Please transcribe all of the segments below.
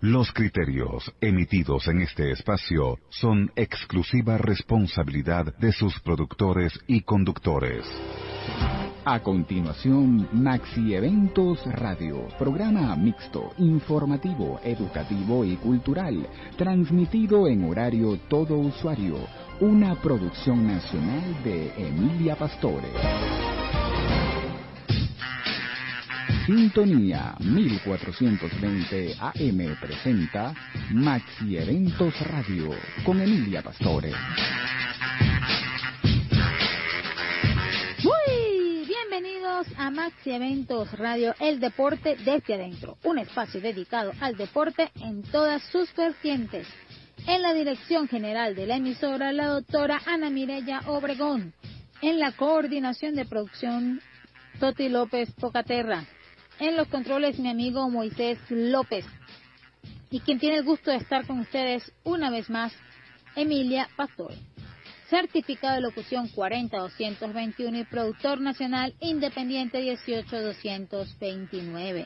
Los criterios emitidos en este espacio son exclusiva responsabilidad de sus productores y conductores. A continuación, Maxi Eventos Radio, programa mixto, informativo, educativo y cultural, transmitido en horario todo usuario, una producción nacional de Emilia Pastore. Sintonía 1420 AM presenta Maxi Eventos Radio con Emilia Pastore. Muy bienvenidos a Maxi Eventos Radio, el deporte desde adentro, un espacio dedicado al deporte en todas sus vertientes. En la dirección general de la emisora, la doctora Ana Mireya Obregón. En la coordinación de producción, Toti López Pocaterra. En los controles, mi amigo Moisés López. Y quien tiene el gusto de estar con ustedes una vez más, Emilia Pastore. Certificado de locución 40221 y productor nacional independiente 18229.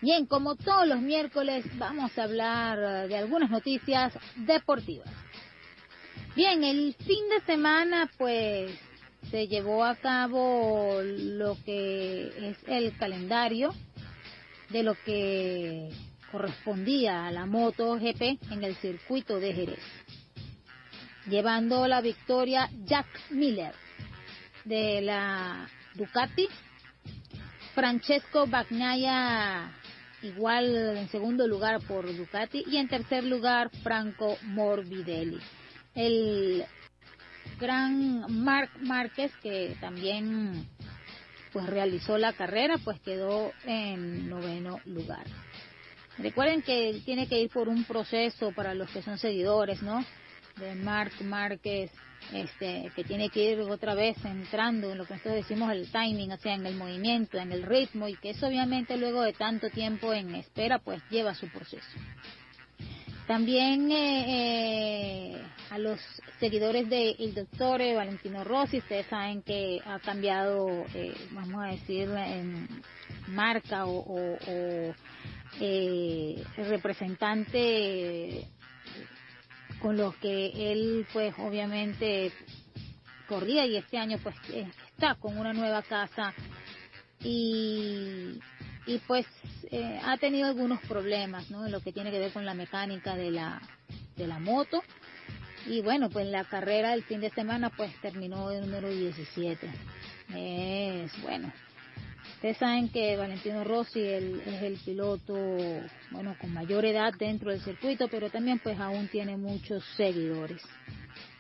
Bien, como todos los miércoles, vamos a hablar de algunas noticias deportivas. Bien, el fin de semana, pues, se llevó a cabo lo que es el calendario de lo que correspondía a la MotoGP en el circuito de Jerez, llevando la victoria Jack Miller de la Ducati, Francesco Bagnaia igual en segundo lugar por Ducati y en tercer lugar Franco Morbidelli. El gran Marc Márquez, que también pues realizó la carrera, pues quedó en noveno lugar. Recuerden que él tiene que ir por un proceso para los que son seguidores, ¿no? De Marc Márquez, que tiene que ir otra vez entrando en lo que nosotros decimos el timing, o sea, en el movimiento, en el ritmo, y que eso obviamente luego de tanto tiempo en espera, pues lleva su proceso. También a los seguidores del doctor Valentino Rossi, ustedes saben que ha cambiado, vamos a decir, en marca o representante con los que él pues obviamente corría, y este año pues está con una nueva casa y pues ha tenido algunos problemas, ¿no? En lo que tiene que ver con la mecánica de la moto. Y bueno, pues la carrera del fin de semana pues terminó de número 17. Bueno, ustedes saben que Valentino Rossi es el piloto, bueno, con mayor edad dentro del circuito, pero también pues aún tiene muchos seguidores.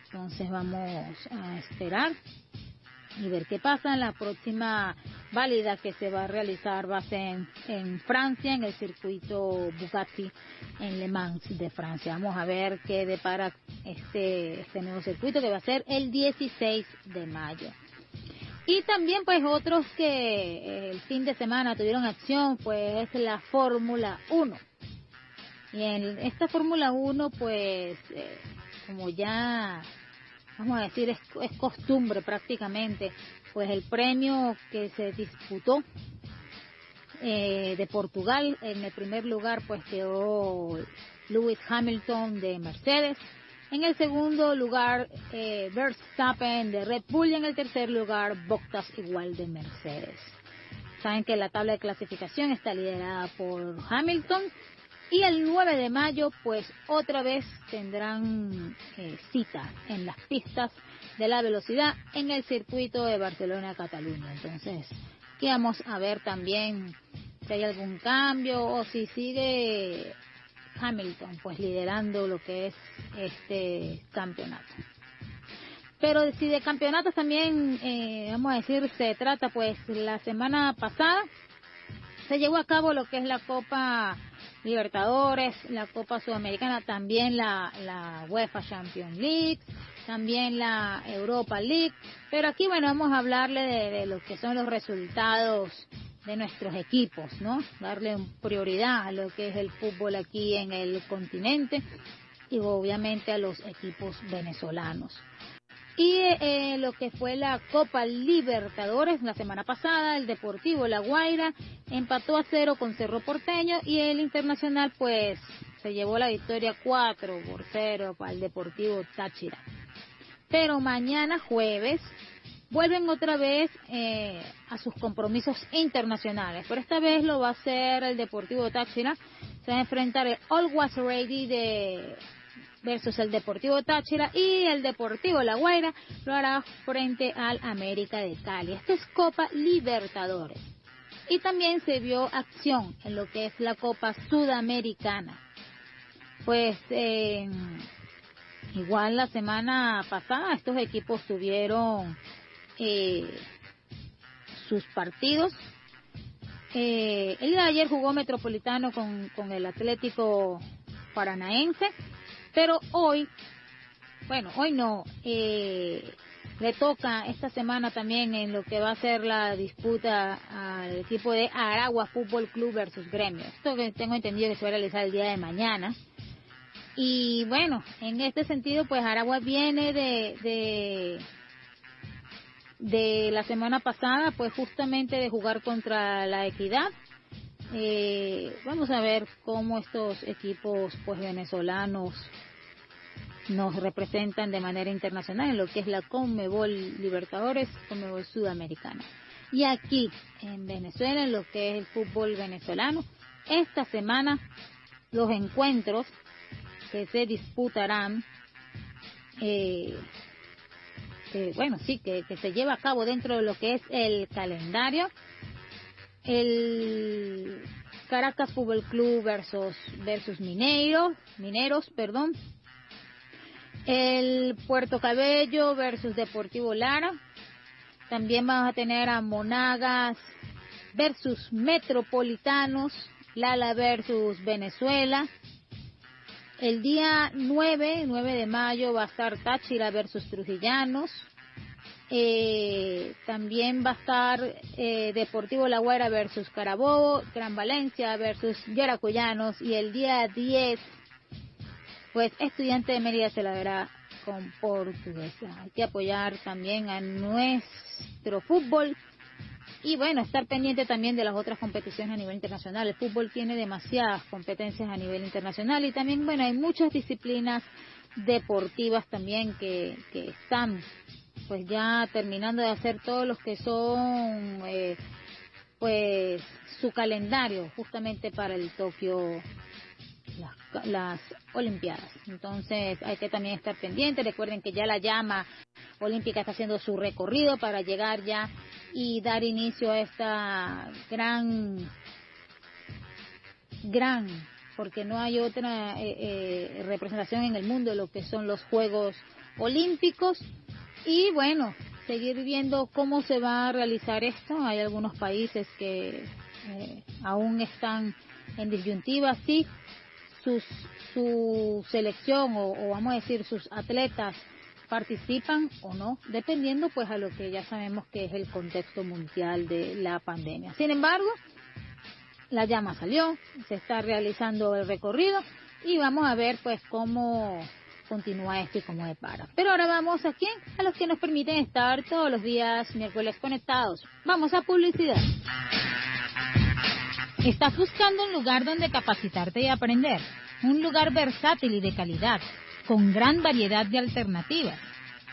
Entonces vamos a esperar y ver qué pasa. La próxima válida que se va a realizar va a ser en Francia, en el circuito Bugatti en Le Mans de Francia. Vamos a ver qué depara este nuevo circuito, que va a ser el 16 de mayo. Y también pues otros que el fin de semana tuvieron acción, pues es la Fórmula 1. Y en esta Fórmula 1 pues como ya vamos a decir es costumbre prácticamente, pues el premio que se disputó de Portugal, en el primer lugar pues quedó Lewis Hamilton de Mercedes, en el segundo lugar Verstappen de Red Bull y en el tercer lugar Bottas igual de Mercedes. Saben que la tabla de clasificación está liderada por Hamilton. Y el 9 de mayo, pues otra vez tendrán cita en las pistas de la velocidad en el circuito de Barcelona-Cataluña. Entonces, aquí vamos a ver también si hay algún cambio o si sigue Hamilton, pues liderando lo que es este campeonato. Pero si de campeonatos también, vamos a decir, se trata, pues la semana pasada se llevó a cabo lo que es la Copa Libertadores, la Copa Sudamericana, también la UEFA Champions League, también la Europa League, pero aquí bueno vamos a hablarle de lo que son los resultados de nuestros equipos, ¿no? Darle prioridad a lo que es el fútbol aquí en el continente y obviamente a los equipos venezolanos. Y lo que fue la Copa Libertadores la semana pasada, el Deportivo La Guaira empató a 0 con Cerro Porteño y el Internacional pues se llevó la victoria 4-0 para el Deportivo Táchira. Pero mañana jueves vuelven otra vez a sus compromisos internacionales, pero esta vez lo va a hacer el Deportivo Táchira. Se va a enfrentar el Always Ready versus el Deportivo Táchira, y el Deportivo La Guaira lo hará frente al América de Cali. Esta es Copa Libertadores. Y también se vio acción en lo que es la Copa Sudamericana. Pues igual la semana pasada estos equipos tuvieron sus partidos. El día de ayer jugó Metropolitano con el Atlético Paranaense, pero hoy no, le toca esta semana también en lo que va a ser la disputa al equipo de Aragua Fútbol Club versus Gremio. Esto que tengo entendido que se va a realizar el día de mañana. Y bueno, en este sentido, pues Aragua viene de la semana pasada, pues justamente de jugar contra la Equidad. Vamos a ver cómo estos equipos pues venezolanos nos representan de manera internacional en lo que es la Conmebol Libertadores, Conmebol Sudamericana. Y aquí en Venezuela, en lo que es el fútbol venezolano, esta semana los encuentros que se disputarán, que se lleva a cabo dentro de lo que es el calendario: el Caracas Fútbol Club versus Mineros, el Puerto Cabello versus Deportivo Lara. También vamos a tener a Monagas versus Metropolitanos, Lala versus Venezuela. El día 9 de mayo va a estar Táchira versus Trujillanos. También va a estar Deportivo La Guaira versus Carabobo, Gran Valencia versus Yaracuyanos, y el día 10 pues Estudiante de Mérida se la verá con Portuguesa. Hay que apoyar también a nuestro fútbol y bueno, estar pendiente también de las otras competiciones a nivel internacional. El fútbol tiene demasiadas competencias a nivel internacional y también, bueno, hay muchas disciplinas deportivas también que están pues ya terminando de hacer todos los que son pues su calendario justamente para el Tokio, las Olimpiadas. Entonces hay que también estar pendiente. Recuerden que ya la llama olímpica está haciendo su recorrido para llegar ya y dar inicio a esta gran, porque no hay otra representación en el mundo de lo que son los Juegos Olímpicos. Y bueno, seguir viendo cómo se va a realizar esto. Hay algunos países que aún están en disyuntiva, sí, su selección o vamos a decir sus atletas participan o no, dependiendo pues a lo que ya sabemos que es el contexto mundial de la pandemia. Sin embargo, la llama salió, se está realizando el recorrido y vamos a ver pues cómo continúa esto y cómo depara. Pero ahora vamos a los que nos permiten estar todos los días miércoles conectados. Vamos a publicidad. ¿Estás buscando un lugar donde capacitarte y aprender? Un lugar versátil y de calidad, con gran variedad de alternativas,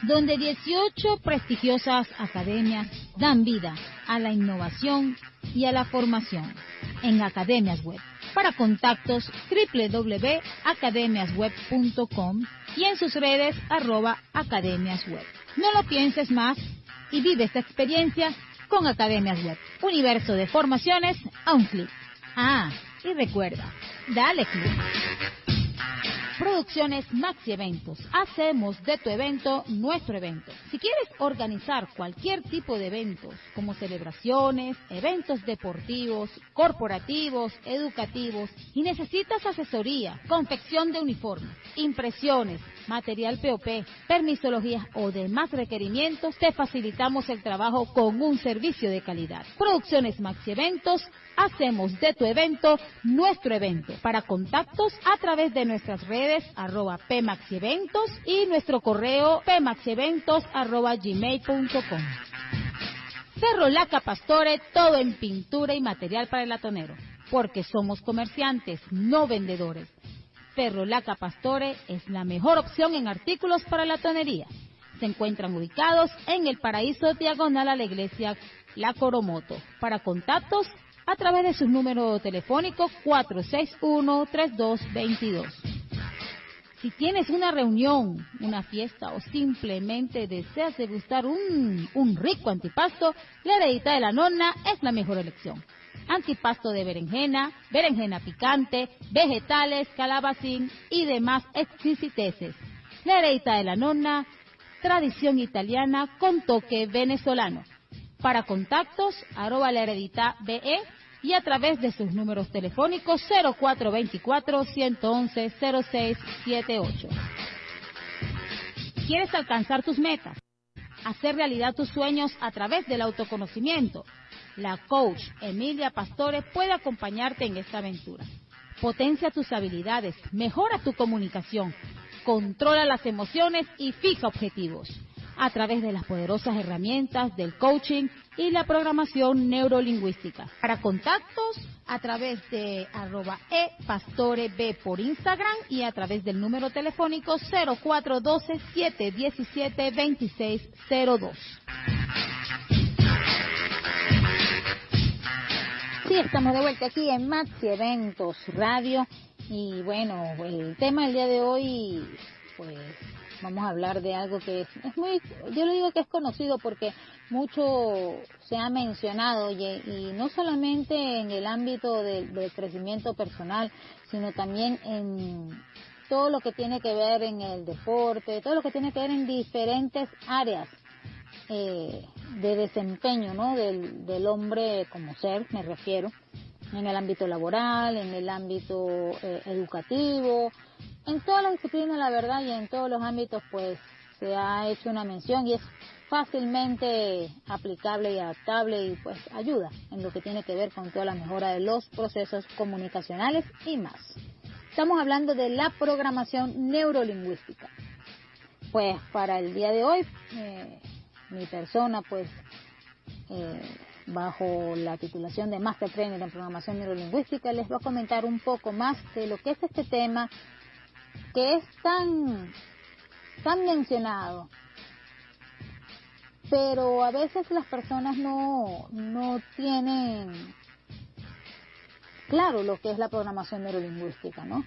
donde 18 prestigiosas academias dan vida a la innovación y a la formación. En Academias Web. Para contactos www.academiasweb.com y en sus redes @academiasweb. No lo pienses más y vive esta experiencia con Academias Web. Universo de formaciones a un clic. Y recuerda, dale clic. Producciones Maxi Eventos. Hacemos de tu evento nuestro evento. Si quieres organizar cualquier tipo de eventos, como celebraciones, eventos deportivos, corporativos, educativos, y necesitas asesoría, confección de uniformes, impresiones, material POP, permisologías o demás requerimientos, te facilitamos el trabajo con un servicio de calidad. Producciones Maxi Eventos. Hacemos de tu evento nuestro evento. Para contactos a través de nuestras redes @pmaxieventos y nuestro correo pmaxieventos@gmail.com. Cerro Laca Pastore, todo en pintura y material para el latonero, porque somos comerciantes, no vendedores. Ferrolaca Pastore es la mejor opción en artículos para la tonería. Se encuentran ubicados en el Paraíso diagonal a la iglesia La Coromoto. Para contactos, a través de sus números telefónicos 461-3222. Si tienes una reunión, una fiesta o simplemente deseas degustar un rico antipasto, la Heredita de la Nonna es la mejor elección. Antipasto de berenjena, berenjena picante, vegetales, calabacín y demás exquisiteces. La Heredita de la Nonna, tradición italiana con toque venezolano. Para contactos, @lahereditabe y a través de sus números telefónicos 0424-111-0678. ¿Quieres alcanzar tus metas? Hacer realidad tus sueños a través del autoconocimiento. La coach Emilia Pastore puede acompañarte en esta aventura. Potencia tus habilidades, mejora tu comunicación, controla las emociones y fija objetivos a través de las poderosas herramientas del coaching y la programación neurolingüística. Para contactos, a través de @epastoreb por Instagram y a través del número telefónico 0412-717-2602. Sí, estamos de vuelta aquí en Maxi Eventos Radio y bueno, el tema del día de hoy, pues vamos a hablar de algo que es muy, yo le digo que es conocido porque mucho se ha mencionado y no solamente en el ámbito del crecimiento personal, sino también en todo lo que tiene que ver en el deporte, todo lo que tiene que ver en diferentes áreas de desempeño, ¿no? del hombre como ser, me refiero, en el ámbito laboral, en el ámbito educativo, en todas las disciplinas, la verdad, y en todos los ámbitos, pues se ha hecho una mención y es fácilmente aplicable y adaptable y pues ayuda en lo que tiene que ver con toda la mejora de los procesos comunicacionales y más. Estamos hablando de la programación neurolingüística. Pues para el día de hoy, mi persona, pues bajo la titulación de Master Trainer en Programación Neurolingüística, les voy a comentar un poco más de lo que es este tema que es tan mencionado, pero a veces las personas no tienen claro lo que es la programación neurolingüística, ¿no?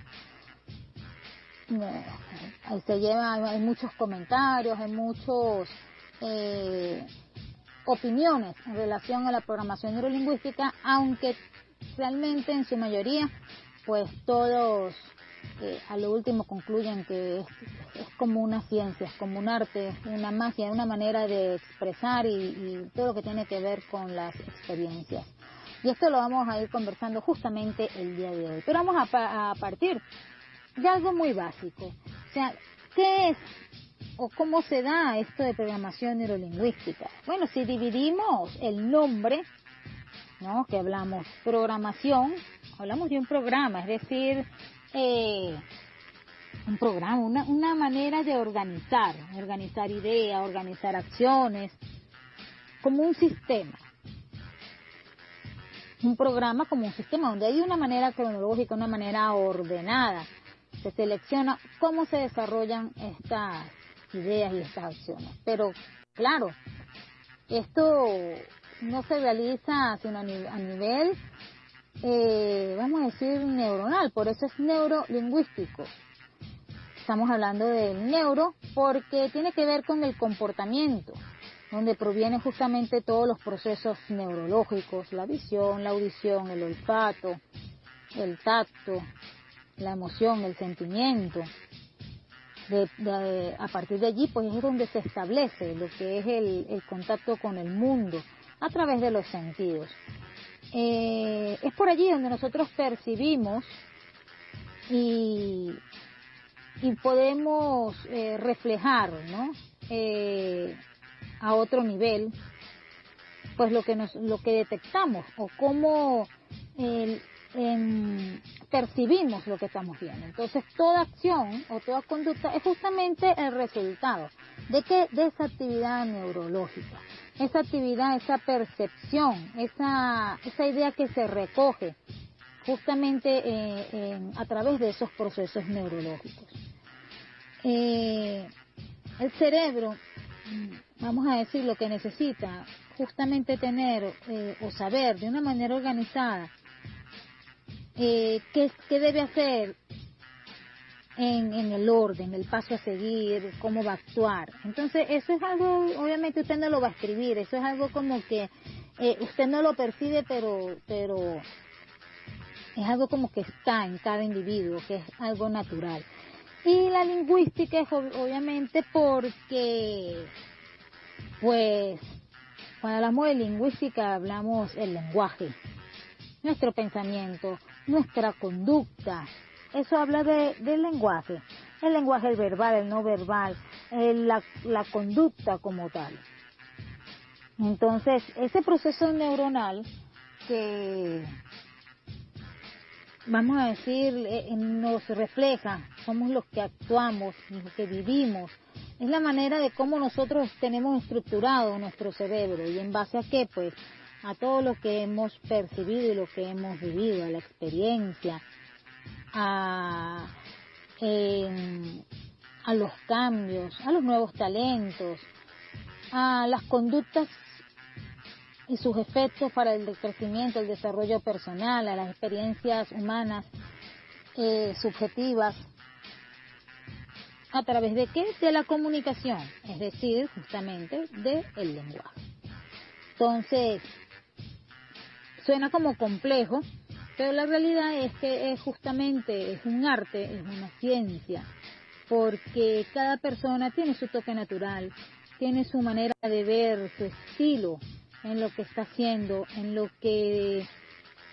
Hay muchos comentarios, hay muchos opiniones en relación a la programación neurolingüística, aunque realmente en su mayoría pues todos a lo último concluyen que es como una ciencia, es como un arte, una magia, una manera de expresar y todo lo que tiene que ver con las experiencias. Y esto lo vamos a ir conversando justamente el día de hoy. Pero vamos a partir de algo muy básico. O sea, ¿qué es o cómo se da esto de programación neurolingüística? Bueno, si dividimos el nombre, ¿no? Que hablamos programación, hablamos de un programa, es decir, un programa, una manera de organizar ideas, organizar acciones, como un sistema. Un programa como un sistema donde hay una manera cronológica, una manera ordenada. Se selecciona cómo se desarrollan estas ideas y estas acciones. Pero, claro, esto no se realiza sino a nivel, vamos a decir, neuronal, por eso es neurolingüístico. Estamos hablando del neuro porque tiene que ver con el comportamiento, donde provienen justamente todos los procesos neurológicos, la visión, la audición, el olfato, el tacto, la emoción, el sentimiento. A partir de allí, pues es donde se establece lo que es el contacto con el mundo a través de los sentidos. Es por allí donde nosotros percibimos y podemos reflejar, ¿no? A otro nivel, pues lo que detectamos o cómo percibimos lo que estamos viendo. Entonces, toda acción o toda conducta es justamente el resultado de esa actividad neurológica, esa actividad, esa percepción, esa idea que se recoge justamente a través de esos procesos neurológicos. El cerebro, vamos a decir, lo que necesita justamente tener o saber de una manera organizada qué debe hacer en el orden, el paso a seguir, cómo va a actuar. Entonces eso es algo, obviamente usted no lo va a escribir, eso es algo como que usted no lo percibe, pero es algo como que está en cada individuo, que es algo natural. Y la lingüística es obviamente porque, pues, cuando hablamos de lingüística hablamos el lenguaje, nuestro pensamiento, nuestra conducta. Eso habla del lenguaje, el lenguaje verbal, el no verbal, la conducta como tal. Entonces, ese proceso neuronal que, vamos a decir, nos refleja, somos los que actuamos, los que vivimos, es la manera de cómo nosotros tenemos estructurado nuestro cerebro y en base a qué, pues, a todo lo que hemos percibido y lo que hemos vivido, a la experiencia, a los cambios, a los nuevos talentos, a las conductas y sus efectos para el crecimiento, el desarrollo personal, a las experiencias humanas subjetivas, ¿a través de qué? De la comunicación, es decir, justamente del lenguaje. Entonces, suena como complejo, pero la realidad es que es justamente, es un arte, es una ciencia, porque cada persona tiene su toque natural, tiene su manera de ver, su estilo en lo que está haciendo, en lo que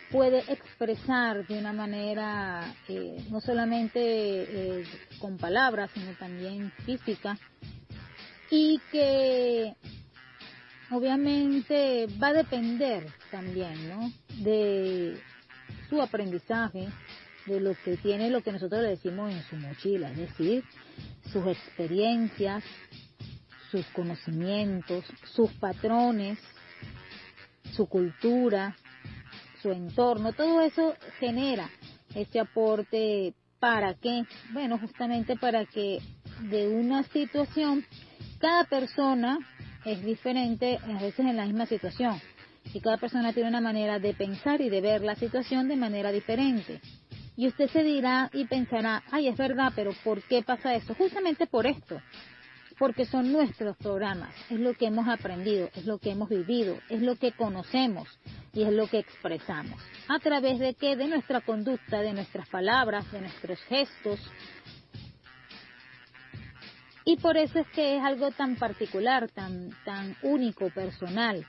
puede expresar de una manera no solamente con palabras, sino también física, y que obviamente va a depender también, ¿no?, de su aprendizaje, de lo que tiene, lo que nosotros le decimos en su mochila, es decir, sus experiencias, sus conocimientos, sus patrones, su cultura, su entorno, todo eso genera ese aporte. ¿Para qué? Bueno, justamente para que de una situación, cada persona es diferente, a veces en la misma situación, y cada persona tiene una manera de pensar y de ver la situación de manera diferente. Y usted se dirá y pensará, ay, es verdad, pero ¿por qué pasa eso? Justamente por esto, porque son nuestros programas, es lo que hemos aprendido, es lo que hemos vivido, es lo que conocemos y es lo que expresamos. ¿A través de qué? De nuestra conducta, de nuestras palabras, de nuestros gestos. Y por eso es que es algo tan particular, tan único, personal,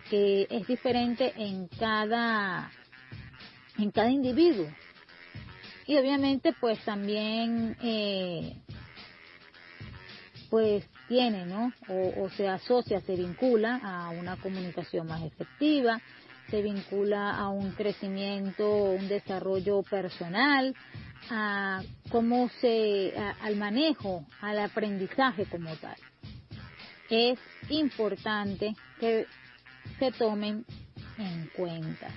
que es diferente en cada individuo. Y obviamente pues también pues tiene, ¿no?, o se asocia, se vincula a una comunicación más efectiva, se vincula a un crecimiento, un desarrollo personal, a cómo al manejo, al aprendizaje como tal. Es importante que se tomen en cuenta,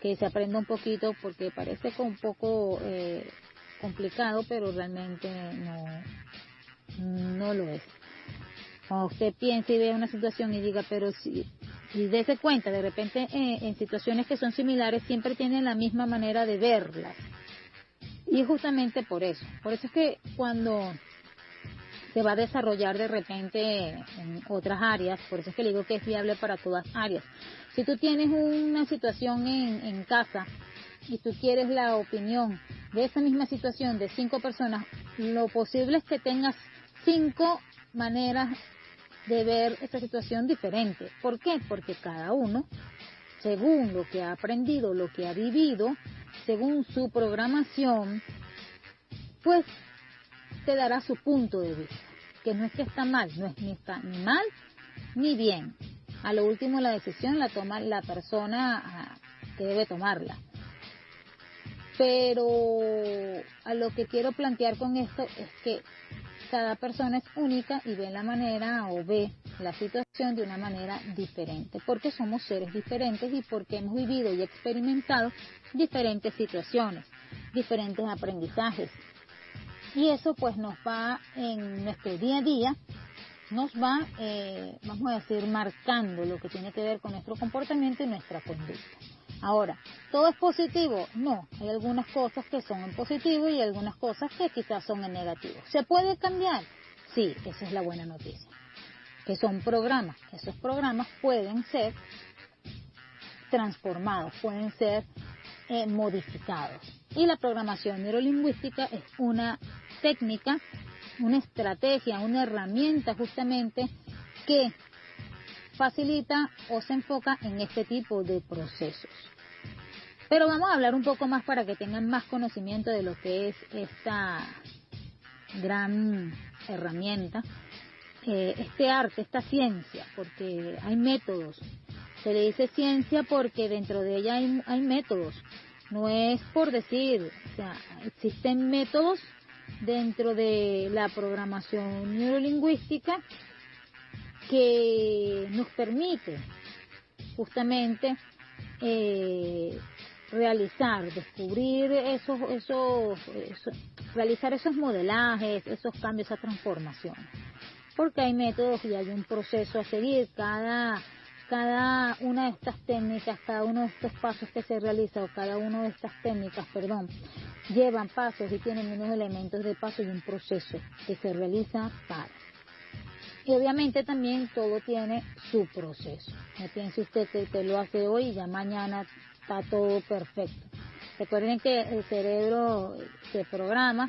que se aprenda un poquito, porque parece un poco complicado, pero realmente no lo es. Cuando usted piensa y ve una situación y diga, pero si, y dése cuenta, de repente en situaciones que son similares siempre tienen la misma manera de verlas. Y justamente por eso es que cuando se va a desarrollar de repente en otras áreas, por eso es que le digo que es viable para todas áreas. Si tú tienes una situación en casa y tú quieres la opinión de esa misma situación de 5 personas, lo posible es que tengas 5 maneras de ver esa situación diferente. ¿Por qué? Porque cada uno, según lo que ha aprendido, lo que ha vivido, según su programación, pues te dará su punto de vista, que no es que está mal, no es ni está ni mal ni bien. A lo último la decisión la toma la persona que debe tomarla. Pero a lo que quiero plantear con esto es que cada persona es única y ve la manera o ve la situación de una manera diferente, porque somos seres diferentes y porque hemos vivido y experimentado diferentes situaciones, diferentes aprendizajes. Y eso pues nos va en nuestro día a día, nos va, vamos a decir, marcando lo que tiene que ver con nuestro comportamiento y nuestra conducta. Ahora, ¿todo es positivo? No, hay algunas cosas que son en positivo y algunas cosas que quizás son en negativo. ¿Se puede cambiar? Sí, esa es la buena noticia. Que son programas, esos programas pueden ser transformados, pueden ser modificados. Y la programación neurolingüística es una técnica, una estrategia, una herramienta justamente que facilita o se enfoca en este tipo de procesos. Pero vamos a hablar un poco más para que tengan más conocimiento de lo que es esta gran herramienta, este arte, esta ciencia, porque hay métodos. Se le dice ciencia porque dentro de ella hay métodos. No es por decir, o sea, existen métodos dentro de la programación neurolingüística que nos permite justamente descubrir realizar esos modelajes, esos cambios, esas transformaciones. Porque hay métodos y hay un proceso a seguir. Cada una de estas técnicas, cada uno de estos pasos que se realiza, o cada una de estas técnicas, llevan pasos y tienen unos elementos de paso y un proceso que se realiza para. Y obviamente también todo tiene su proceso. No piense usted que usted lo hace hoy y ya mañana está todo perfecto. Recuerden que el cerebro se programa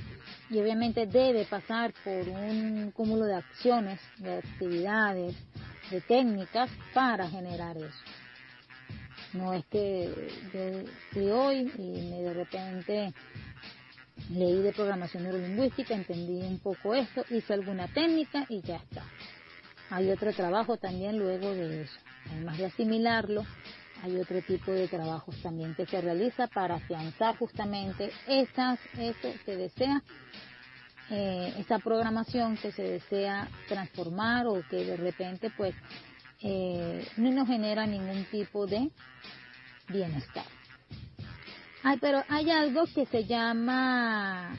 y obviamente debe pasar por un cúmulo de acciones, de actividades, de técnicas para generar eso. No es que yo fui hoy y de repente leí de programación neurolingüística, entendí un poco esto, hice alguna técnica y ya está. Hay otro trabajo también luego de eso. Además de asimilarlo, hay otro tipo de trabajos también que se realiza para afianzar justamente eso que desea, esa programación que se desea transformar o que de repente pues no nos genera ningún tipo de bienestar. Pero hay algo que se llama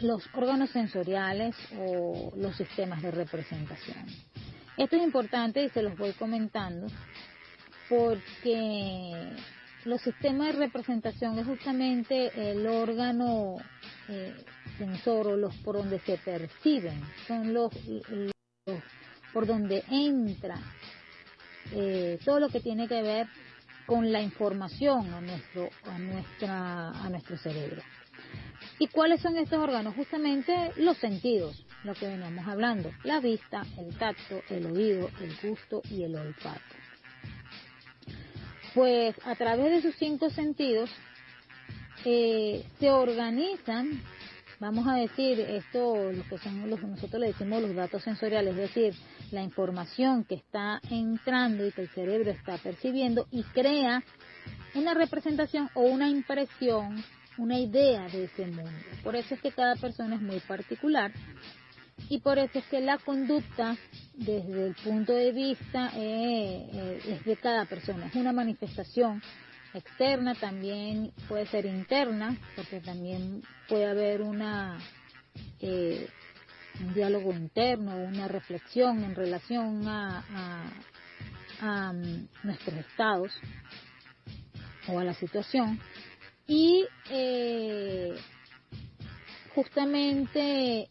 los órganos sensoriales o los sistemas de representación. Esto es importante y se los voy comentando porque los sistemas de representación es justamente el órgano sensor o los por donde se perciben, son los por donde entra todo lo que tiene que ver con la información a nuestro cerebro. ¿Y cuáles son estos órganos? Justamente los sentidos, lo que veníamos hablando, la vista, el tacto, el oído, el gusto y el olfato. Pues a través de sus 5 sentidos se organizan, vamos a decir, lo que son nosotros le decimos los datos sensoriales, es decir, la información que está entrando y que el cerebro está percibiendo y crea una representación o una impresión, una idea de ese mundo. Por eso es que cada persona es muy particular y por eso es que la conducta desde el punto de vista es de cada persona, es una manifestación externa, también puede ser interna, porque también puede haber un diálogo interno, una reflexión en relación a nuestros estados o a la situación. Y justamente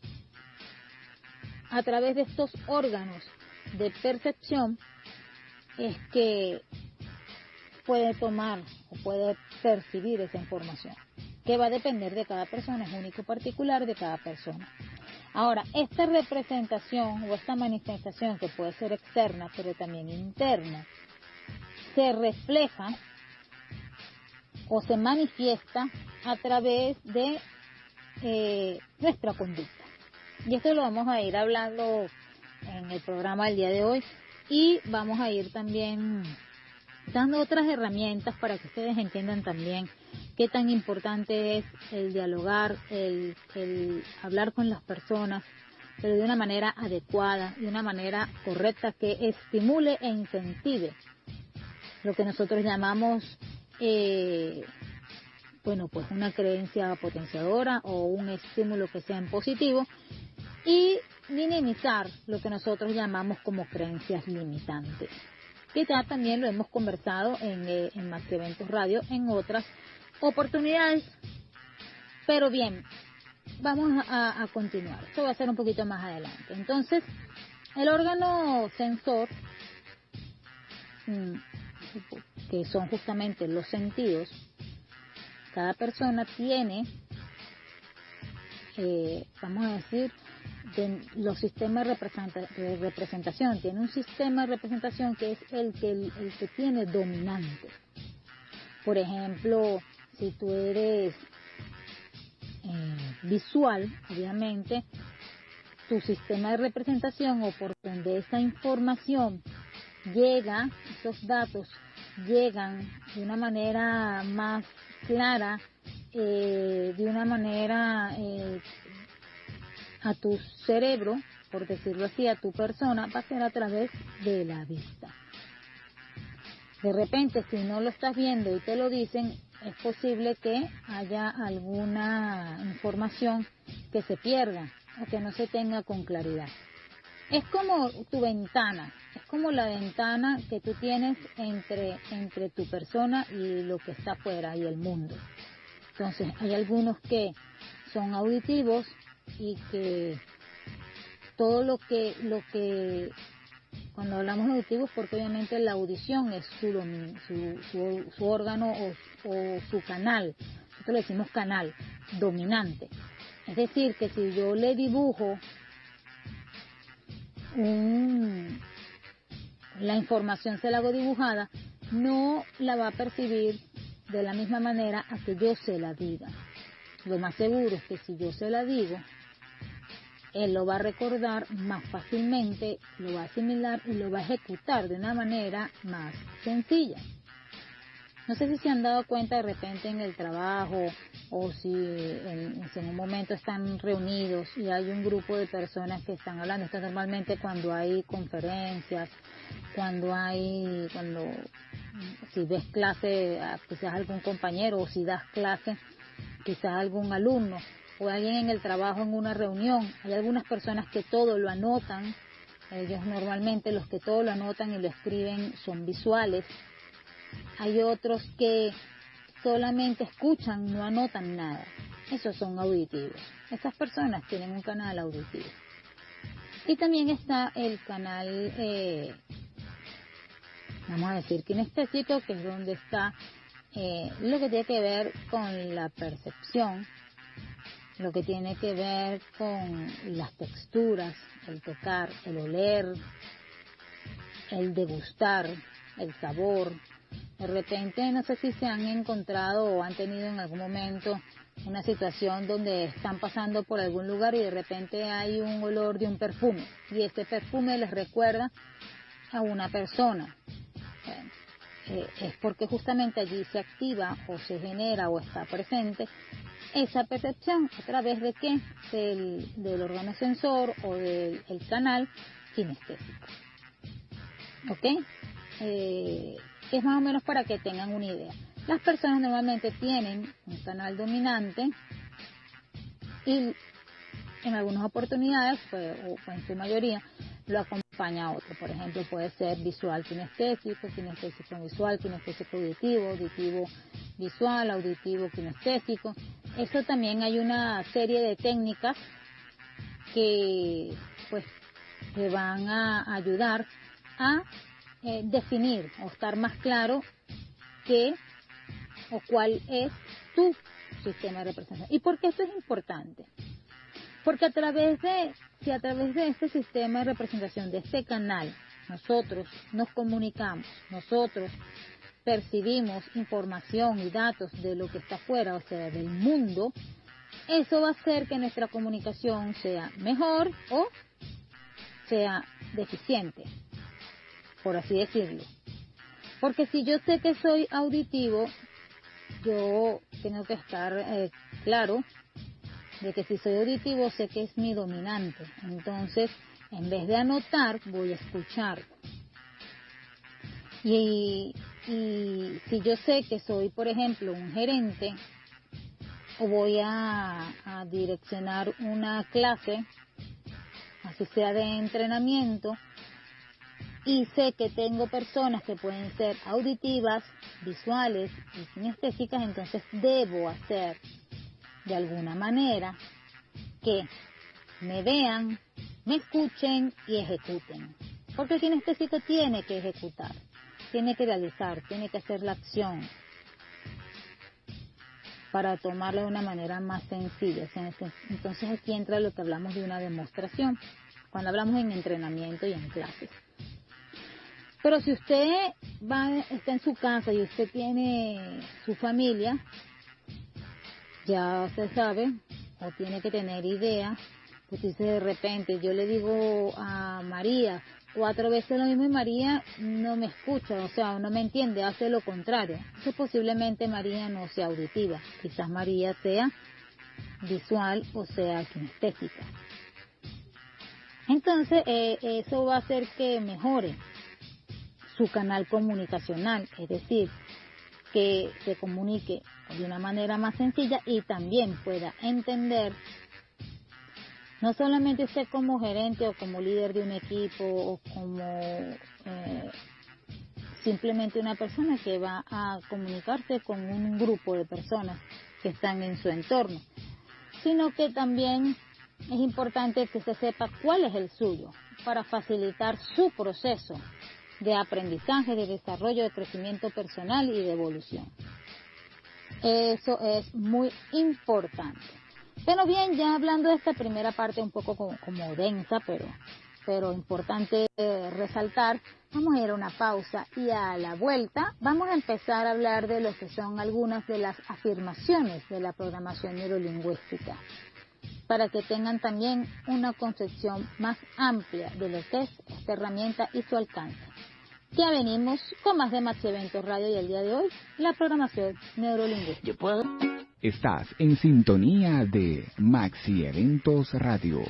a través de estos órganos de percepción es que puede tomar o puede percibir esa información, que va a depender de cada persona, es único particular de cada persona. Ahora, esta representación o esta manifestación que puede ser externa pero también interna, se refleja o se manifiesta a través de nuestra conducta. Y esto lo vamos a ir hablando en el programa del día de hoy y vamos a ir también dando otras herramientas para que ustedes entiendan también qué tan importante es el dialogar, el hablar con las personas, pero de una manera adecuada, de una manera correcta, que estimule e incentive lo que nosotros llamamos, pues una creencia potenciadora o un estímulo que sea en positivo, y minimizar lo que nosotros llamamos como creencias limitantes, que ya también lo hemos conversado en Maxi Eventos Radio en otras oportunidades. Pero bien, vamos a continuar. Esto va a ser un poquito más adelante. Entonces, el órgano sensor, que son justamente los sentidos, cada persona tiene, vamos a decir, los sistemas de representación. Tiene un sistema de representación que es el que tiene dominante. Por ejemplo, si tú eres visual, obviamente, tu sistema de representación, o por donde esa información llega, esos datos llegan de una manera más clara, de una manera a tu cerebro, por decirlo así, a tu persona, va a ser a través de la vista. De repente, si no lo estás viendo y te lo dicen, es posible que haya alguna información que se pierda o que no se tenga con claridad. Es como tu ventana, es como la ventana que tú tienes entre tu persona y lo que está afuera y el mundo. Entonces, hay algunos que son auditivos y que todo lo que cuando hablamos de auditivos, porque obviamente la audición es su órgano o su canal, nosotros le decimos canal dominante. Es decir, que si yo le dibujo la información, se la hago dibujada, no la va a percibir de la misma manera a que yo se la diga. Lo más seguro es que si yo se la digo, él lo va a recordar más fácilmente, lo va a asimilar y lo va a ejecutar de una manera más sencilla. No sé si se han dado cuenta de repente en el trabajo, o si en un momento están reunidos y hay un grupo de personas que están hablando. Esto normalmente cuando hay conferencias, si ves clase, quizás algún compañero, o si das clase, quizás algún alumno, o alguien en el trabajo en una reunión. Hay algunas personas que todo lo anotan. Ellos normalmente, los que todo lo anotan y lo escriben, son visuales. Hay otros que solamente escuchan, no anotan nada. Esos son auditivos. Estas personas tienen un canal auditivo. Y también está el canal, vamos a decir, kinestésico, que es donde está lo que tiene que ver con la percepción, lo que tiene que ver con las texturas, el tocar, el oler, el degustar, el sabor. De repente, no sé si se han encontrado o han tenido en algún momento una situación donde están pasando por algún lugar y de repente hay un olor de un perfume, y este perfume les recuerda a una persona. Es porque justamente allí se activa o se genera o está presente esa percepción. ¿A través de qué? Del órgano sensor o del canal kinestésico. ¿Ok? Es más o menos para que tengan una idea. Las personas normalmente tienen un canal dominante y en algunas oportunidades, o en su mayoría, lo acompaña otro. Por ejemplo, puede ser visual kinestésico, kinestésico visual, kinestésico auditivo, auditivo visual, auditivo kinestésico. Eso también hay una serie de técnicas que pues te van a ayudar a definir o estar más claro qué o cuál es tu sistema de representación. ¿Y por qué esto es importante? Porque a través de este sistema de representación, de este canal, nosotros nos comunicamos, nosotros percibimos información y datos de lo que está afuera, o sea, del mundo. Eso va a hacer que nuestra comunicación sea mejor o sea deficiente, por así decirlo. Porque si yo sé que soy auditivo, yo tengo que estar claro de que si soy auditivo sé que es mi dominante. Entonces, en vez de anotar, voy a escuchar. Y si yo sé que soy, por ejemplo, un gerente, o voy a direccionar una clase, así sea de entrenamiento, y sé que tengo personas que pueden ser auditivas, visuales y kinestésicas, entonces debo hacer de alguna manera que me vean, me escuchen y ejecuten. Porque el kinestésico tiene que ejecutar, tiene que realizar, tiene que hacer la acción para tomarlo de una manera más sencilla. Entonces aquí entra lo que hablamos de una demostración, cuando hablamos en entrenamiento y en clases. Pero si usted está en su casa y usted tiene su familia, ya usted sabe, o tiene que tener idea, pues dice de repente, yo le digo a María 4 veces lo mismo y María no me escucha, o sea, no me entiende, hace lo contrario. Entonces posiblemente María no sea auditiva, quizás María sea visual o sea kinestésica. Entonces eso va a hacer que mejore su canal comunicacional, es decir, que se comunique de una manera más sencilla y también pueda entender, no solamente usted como gerente o como líder de un equipo o como simplemente una persona que va a comunicarse con un grupo de personas que están en su entorno, sino que también es importante que se sepa cuál es el suyo para facilitar su proceso de aprendizaje, de desarrollo, de crecimiento personal y de evolución. Eso es muy importante. Pero bien, ya hablando de esta primera parte un poco como densa, pero importante resaltar, vamos a ir a una pausa y a la vuelta vamos a empezar a hablar de lo que son algunas de las afirmaciones de la programación neurolingüística, para que tengan también una concepción más amplia de lo que es esta herramienta y su alcance. Ya venimos con más de Maxi Eventos Radio y el día de hoy, la programación neurolingüística. Estás en sintonía de Maxi Eventos Radio.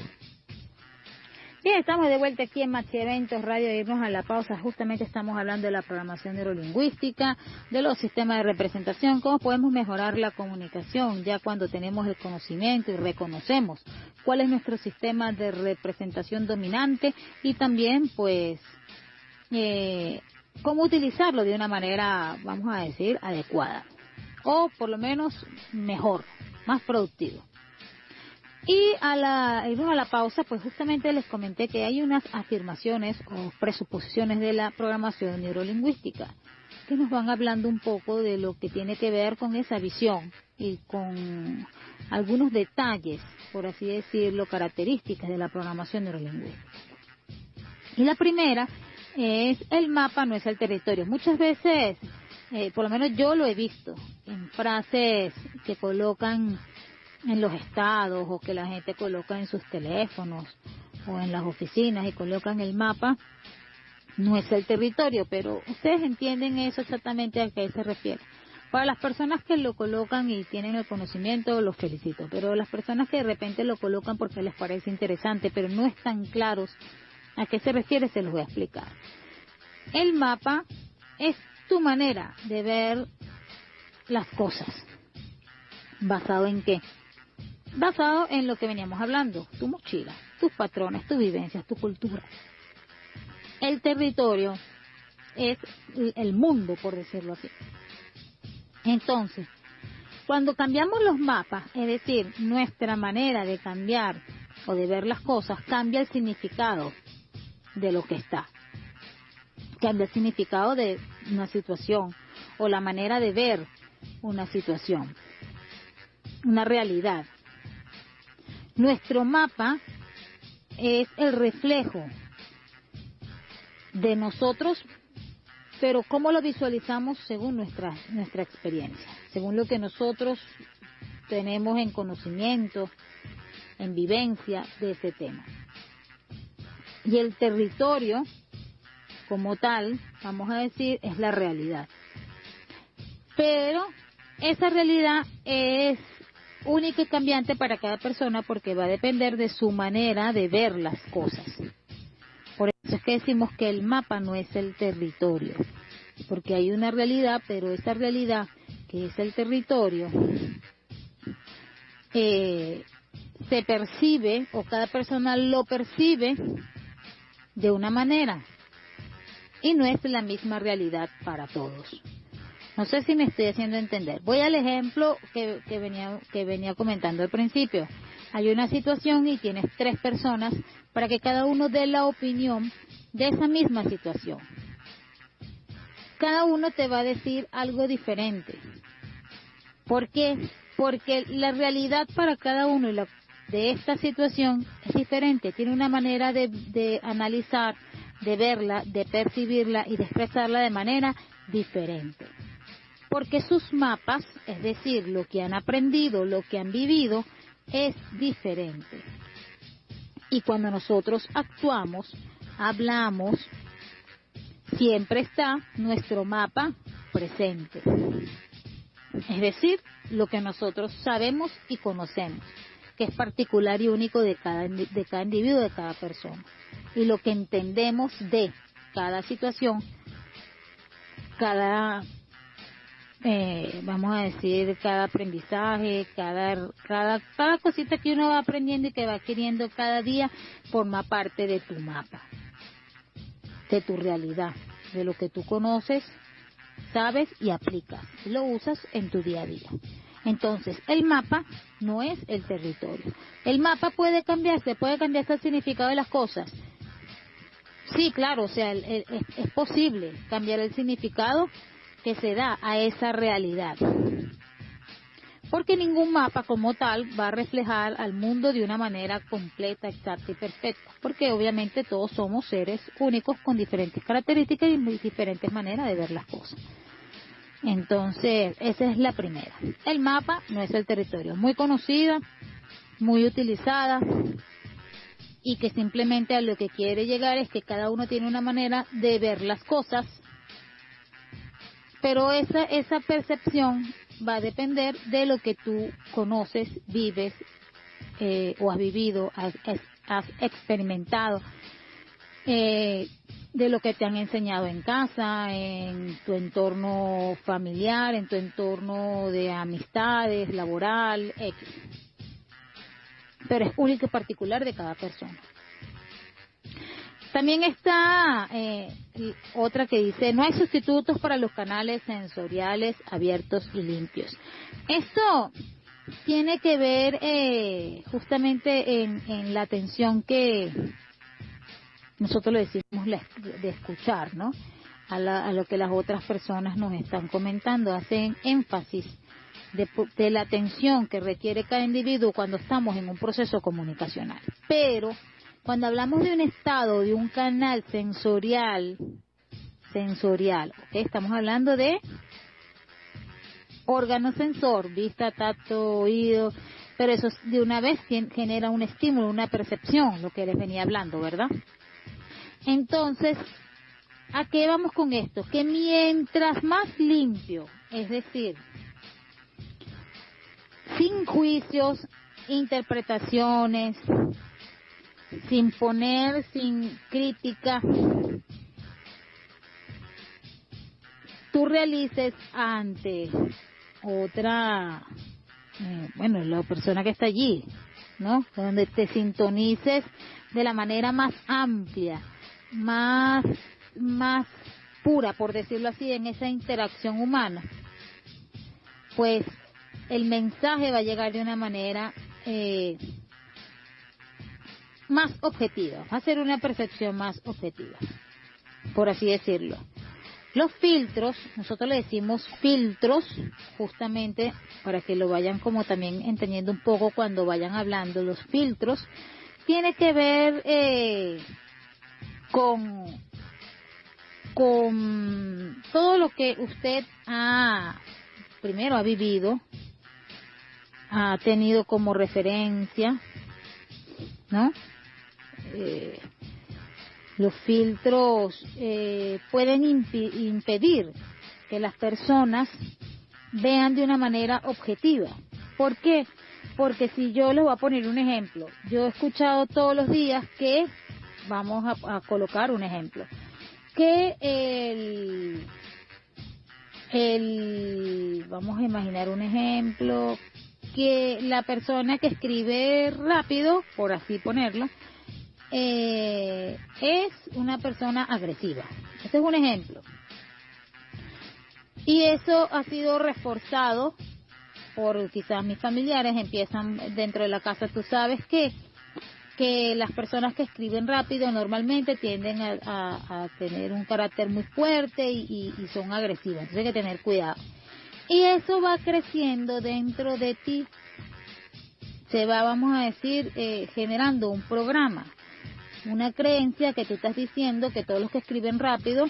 Bien, estamos de vuelta aquí en Maxi Eventos Radio. Irnos a la pausa, justamente estamos hablando de la programación neurolingüística, de los sistemas de representación, cómo podemos mejorar la comunicación ya cuando tenemos el conocimiento y reconocemos cuál es nuestro sistema de representación dominante y también pues cómo utilizarlo de una manera, vamos a decir, adecuada o por lo menos mejor, más productivo. Y irnos a la pausa, pues justamente les comenté que hay unas afirmaciones o presuposiciones de la programación neurolingüística que nos van hablando un poco de lo que tiene que ver con esa visión y con algunos detalles, por así decirlo, características de la programación neurolingüística. Y la primera es: el mapa no es el territorio. Muchas veces, por lo menos yo lo he visto en frases que colocan en los estados o que la gente coloca en sus teléfonos o en las oficinas y colocan el mapa, no es el territorio, pero ustedes entienden eso exactamente a qué se refiere. Para las personas que lo colocan y tienen el conocimiento, los felicito, pero las personas que de repente lo colocan porque les parece interesante, pero no están claros a qué se refiere, se los voy a explicar. El mapa es tu manera de ver las cosas. ¿Basado en qué? Basado en lo que veníamos hablando, tu mochila, tus patrones, tus vivencias, tu cultura. El territorio es el mundo, por decirlo así. Entonces, cuando cambiamos los mapas, es decir, nuestra manera de cambiar o de ver las cosas, cambia el significado de lo que está. Cambia el significado de una situación o la manera de ver una situación, una realidad. Nuestro mapa es el reflejo de nosotros, pero cómo lo visualizamos según nuestra experiencia, según lo que nosotros tenemos en conocimiento, en vivencia de ese tema. Y el territorio, como tal, vamos a decir, es la realidad. Pero esa realidad es única y cambiante para cada persona porque va a depender de su manera de ver las cosas. Por eso es que decimos que el mapa no es el territorio, porque hay una realidad, pero esa realidad que es el territorio se percibe, o cada persona lo percibe de una manera y no es la misma realidad para todos. No sé si me estoy haciendo entender. Voy al ejemplo que venía comentando al principio. Hay una situación y tienes 3 personas para que cada uno dé la opinión de esa misma situación. Cada uno te va a decir algo diferente. ¿Por qué? Porque la realidad para cada uno de esta situación es diferente. Tiene una manera de analizar, de verla, de percibirla y de expresarla de manera diferente. Porque sus mapas, es decir, lo que han aprendido, lo que han vivido, es diferente. Y cuando nosotros actuamos, hablamos, siempre está nuestro mapa presente. Es decir, lo que nosotros sabemos y conocemos, que es particular y único de cada individuo, de cada persona. Y lo que entendemos de cada situación, cada vamos a decir, cada aprendizaje, cada cosita que uno va aprendiendo y que va adquiriendo cada día, forma parte de tu mapa, de tu realidad, de lo que tú conoces, sabes y aplicas, y lo usas en tu día a día. Entonces, el mapa no es el territorio. El mapa puede cambiarse el significado de las cosas. Sí, claro, o sea, es posible cambiar el significado que se da a esa realidad, porque ningún mapa como tal va a reflejar al mundo de una manera completa, exacta y perfecta, porque obviamente todos somos seres únicos con diferentes características y diferentes maneras de ver las cosas. Entonces, esa es la primera. El mapa no es el territorio, muy conocida, muy utilizada, y que simplemente a lo que quiere llegar es que cada uno tiene una manera de ver las cosas, pero esa percepción va a depender de lo que tú conoces, vives o has vivido, has experimentado, de lo que te han enseñado en casa, en tu entorno familiar, en tu entorno de amistades, laboral, X. Pero es único y particular de cada persona. También está otra que dice, no hay sustitutos para los canales sensoriales abiertos y limpios. Esto tiene que ver justamente en la atención que nosotros le decimos de escuchar, ¿no? A lo que las otras personas nos están comentando, hacen énfasis de la atención que requiere cada individuo cuando estamos en un proceso comunicacional. Pero cuando hablamos de un estado, de un canal sensorial, ¿okay? Estamos hablando de órgano sensor, vista, tacto, oído, pero eso de una vez genera un estímulo, una percepción, lo que les venía hablando, ¿verdad? Entonces, ¿a qué vamos con esto? Que mientras más limpio, es decir, sin juicios, interpretaciones, sin poner, sin crítica, tú realices ante otra, la persona que está allí, ¿no? Donde te sintonices de la manera más amplia, más pura, por decirlo así, en esa interacción humana, pues el mensaje va a llegar de una manera más objetiva, va a ser una percepción más objetiva, por así decirlo. Los filtros, nosotros le decimos filtros, justamente para que lo vayan como también entendiendo un poco cuando vayan hablando. Los filtros tiene que ver con todo lo que usted primero ha vivido, ha tenido como referencia, ¿no? Los filtros pueden impedir que las personas vean de una manera objetiva. ¿Por qué? Porque si yo les voy a poner un ejemplo, yo he escuchado todos los días que, vamos a colocar un ejemplo, que vamos a imaginar un ejemplo, que la persona que escribe rápido, por así ponerlo, es una persona agresiva. Este es un ejemplo. Y eso ha sido reforzado por quizás mis familiares. Empiezan dentro de la casa, tú sabes que las personas que escriben rápido normalmente tienden a tener un carácter muy fuerte y son agresivas. Entonces hay que tener cuidado. Y eso va creciendo dentro de ti. Se va, vamos a decir, generando un programa, una creencia que tú estás diciendo que todos los que escriben rápido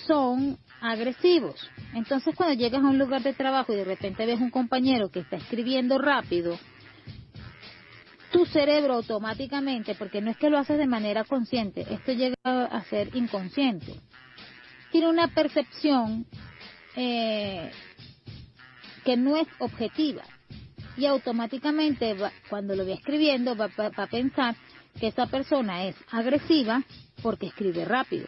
son agresivos. Entonces cuando llegas a un lugar de trabajo y de repente ves un compañero que está escribiendo rápido, tu cerebro automáticamente, porque no es que lo haces de manera consciente, esto llega a ser inconsciente, tiene una percepción que no es objetiva y automáticamente cuando lo ve escribiendo va a pensar que esa persona es agresiva porque escribe rápido,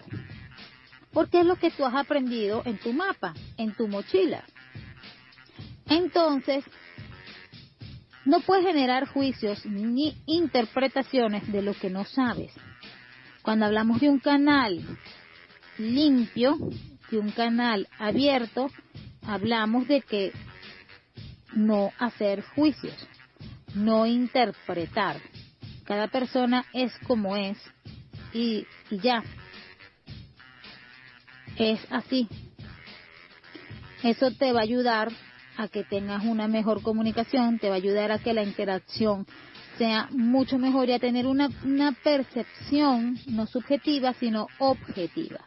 porque es lo que tú has aprendido en tu mapa, en tu mochila. Entonces no puedes generar juicios ni interpretaciones de lo que no sabes. Cuando hablamos de un canal limpio, de un canal abierto, hablamos de que no hacer juicios, no interpretar. Cada persona es como es y ya. Es así. Eso te va a ayudar a que tengas una mejor comunicación, te va a ayudar a que la interacción sea mucho mejor y a tener una percepción no subjetiva, sino objetiva.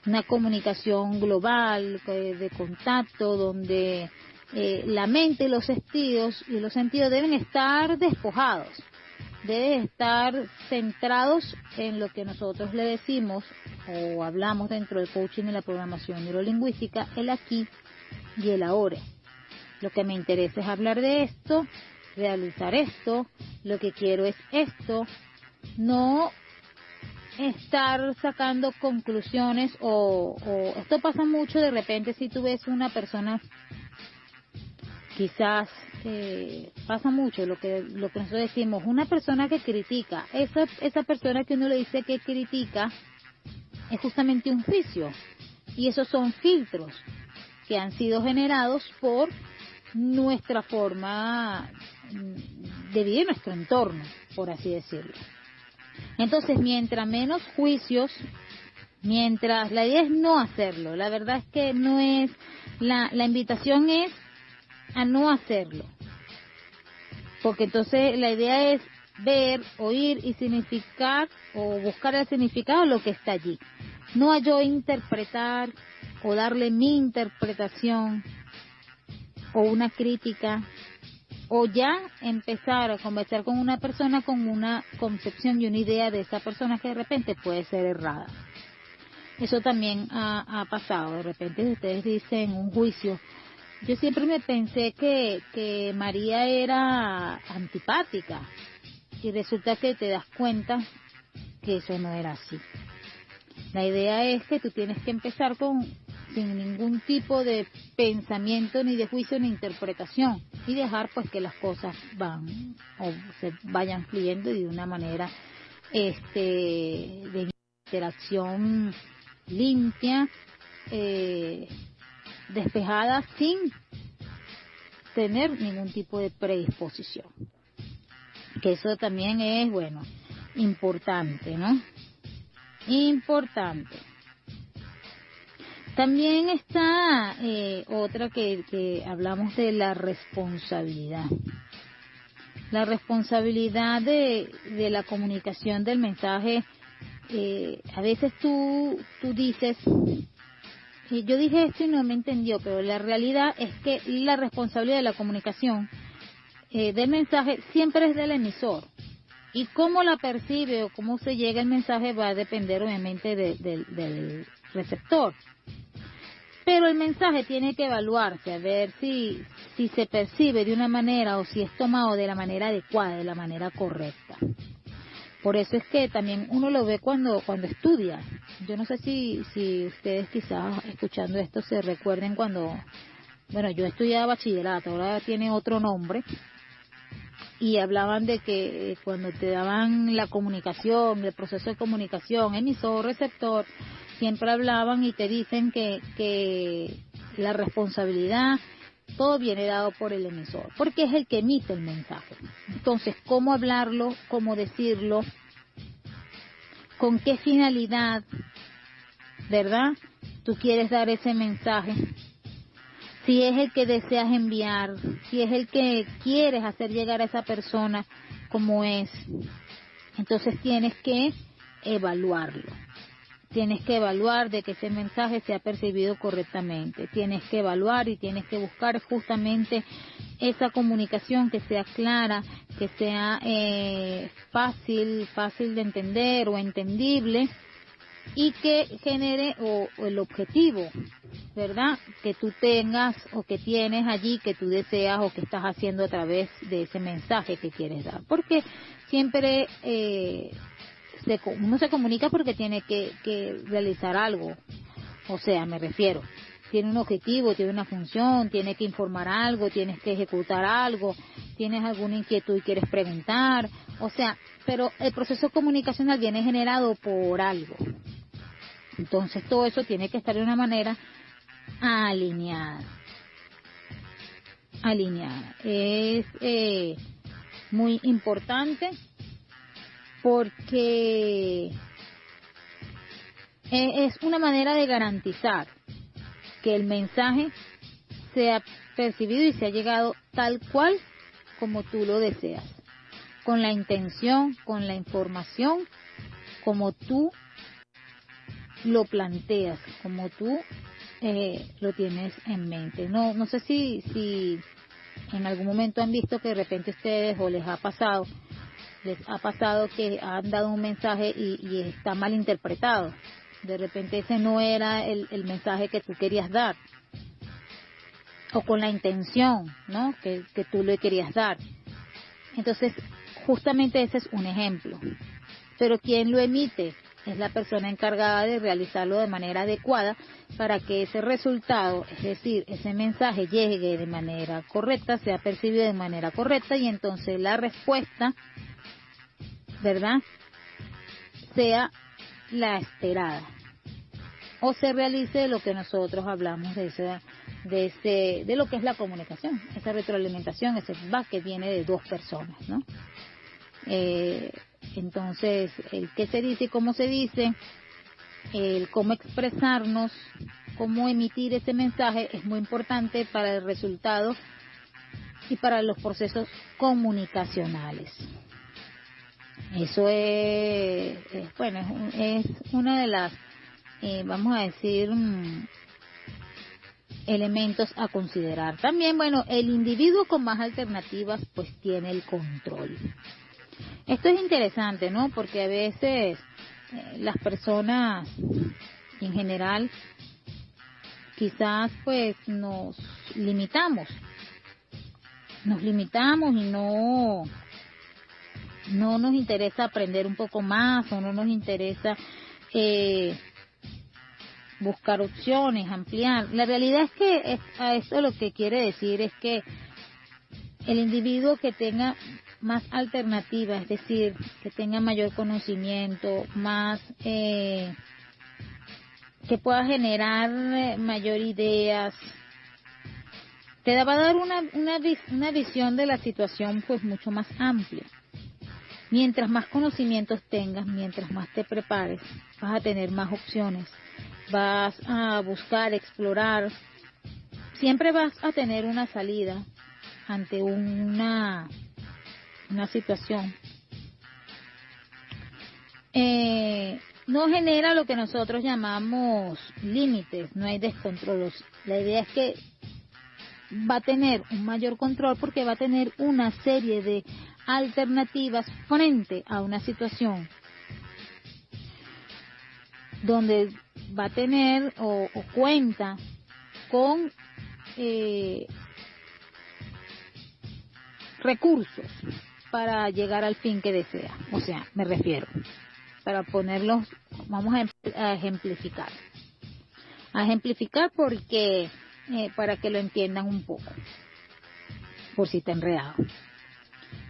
Una comunicación global, de contacto, donde la mente y los sentidos deben estar despojados, deben estar centrados en lo que nosotros le decimos o hablamos dentro del coaching y la programación neurolingüística, el aquí y el ahora. Lo que me interesa es hablar de esto, realizar esto, lo que quiero es esto, no estar sacando conclusiones o esto pasa mucho de repente si tú ves una persona, quizás pasa mucho lo que nosotros decimos, una persona que critica, esa persona que uno le dice que critica es justamente un juicio y esos son filtros que han sido generados por nuestra forma de vivir, nuestro entorno, por así decirlo. Entonces, mientras menos juicios, mientras la idea es no hacerlo, la verdad es que no es, la invitación es a no hacerlo, porque entonces la idea es ver, oír y significar o buscar el significado de lo que está allí, no a yo interpretar o darle mi interpretación o una crítica o ya empezar a conversar con una persona con una concepción y una idea de esa persona que de repente puede ser errada. Eso también ha pasado. De repente ustedes dicen un juicio. Yo siempre me pensé que María era antipática y resulta que te das cuenta que eso no era así. La idea es que tú tienes que empezar sin ningún tipo de pensamiento, ni de juicio, ni interpretación, y dejar pues que las cosas se vayan fluyendo y de una manera de interacción limpia, despejada, sin tener ningún tipo de predisposición. Que eso también es, importante, ¿no? Importante. También está otra que hablamos de la responsabilidad. La responsabilidad de la comunicación del mensaje. A veces tú dices, yo dije esto y no me entendió, pero la realidad es que la responsabilidad de la comunicación del mensaje siempre es del emisor. Y cómo la percibe o cómo se llega el mensaje va a depender obviamente del receptor. Pero el mensaje tiene que evaluarse, a ver si se percibe de una manera o si es tomado de la manera adecuada, de la manera correcta. Por eso es que también uno lo ve cuando estudia. Yo no sé si ustedes quizás escuchando esto se recuerden cuando, bueno, yo estudiaba bachillerato, ahora tiene otro nombre, y hablaban de que cuando te daban la comunicación, el proceso de comunicación, emisor, receptor, siempre hablaban y te dicen que la responsabilidad, todo viene dado por el emisor, porque es el que emite el mensaje. Entonces, ¿cómo hablarlo? ¿Cómo decirlo? ¿Con qué finalidad? ¿Verdad? Tú quieres dar ese mensaje. Si es el que deseas enviar, si es el que quieres hacer llegar a esa persona como es, entonces tienes que evaluarlo. Tienes que evaluar de que ese mensaje sea percibido correctamente. Tienes que evaluar y tienes que buscar justamente esa comunicación que sea clara, que sea fácil de entender o entendible, y que genere o el objetivo, ¿verdad?, que tú tengas o que tienes allí, que tú deseas o que estás haciendo a través de ese mensaje que quieres dar. Porque siempre uno se comunica porque tiene que realizar algo. O sea, me refiero, tiene un objetivo, tiene una función, tiene que informar algo, tienes que ejecutar algo, tienes alguna inquietud y quieres preguntar. O sea, pero el proceso comunicacional viene generado por algo. Entonces todo eso tiene que estar de una manera alineada. Es muy importante porque es una manera de garantizar que el mensaje sea percibido y sea llegado tal cual como tú lo deseas, con la intención, con la información, como tú lo planteas, como tú lo tienes en mente. No sé si en algún momento han visto que de repente ustedes o les ha pasado que han dado un mensaje y está mal interpretado. De repente ese no era el mensaje que tú querías dar, o con la intención, ¿no?, que tú le querías dar. Entonces, justamente ese es un ejemplo. Pero quien lo emite es la persona encargada de realizarlo de manera adecuada para que ese resultado, es decir, ese mensaje llegue de manera correcta, sea percibido de manera correcta, y entonces la respuesta, ¿verdad?, sea la esperada, o se realice lo que nosotros hablamos de lo que es la comunicación, esa retroalimentación, ese feedback que viene de dos personas, ¿no? Entonces, el qué se dice y cómo se dice, el cómo expresarnos, cómo emitir ese mensaje es muy importante para el resultado y para los procesos comunicacionales. Eso es una de las, vamos a decir, elementos a considerar. También, bueno, el individuo con más alternativas pues tiene el control. Esto es interesante, ¿no? Porque a veces las personas en general quizás pues nos limitamos y no nos interesa aprender un poco más, o no nos interesa buscar opciones, ampliar. La realidad es que a esto lo que quiere decir es que el individuo que tenga más alternativas, es decir, que tenga mayor conocimiento, más que pueda generar mayor ideas, te va a dar una visión de la situación pues mucho más amplia. Mientras más conocimientos tengas, mientras más te prepares, vas a tener más opciones, vas a buscar, explorar, siempre vas a tener una salida ante una situación. No genera lo que nosotros llamamos límites, no hay descontrolos. La idea es que va a tener un mayor control porque va a tener una serie de alternativas frente a una situación donde va a tener o cuenta con recursos para llegar al fin que desea. O sea, me refiero, para ponerlos, vamos a ejemplificar. A ejemplificar porque, para que lo entiendan un poco, por si está enredado.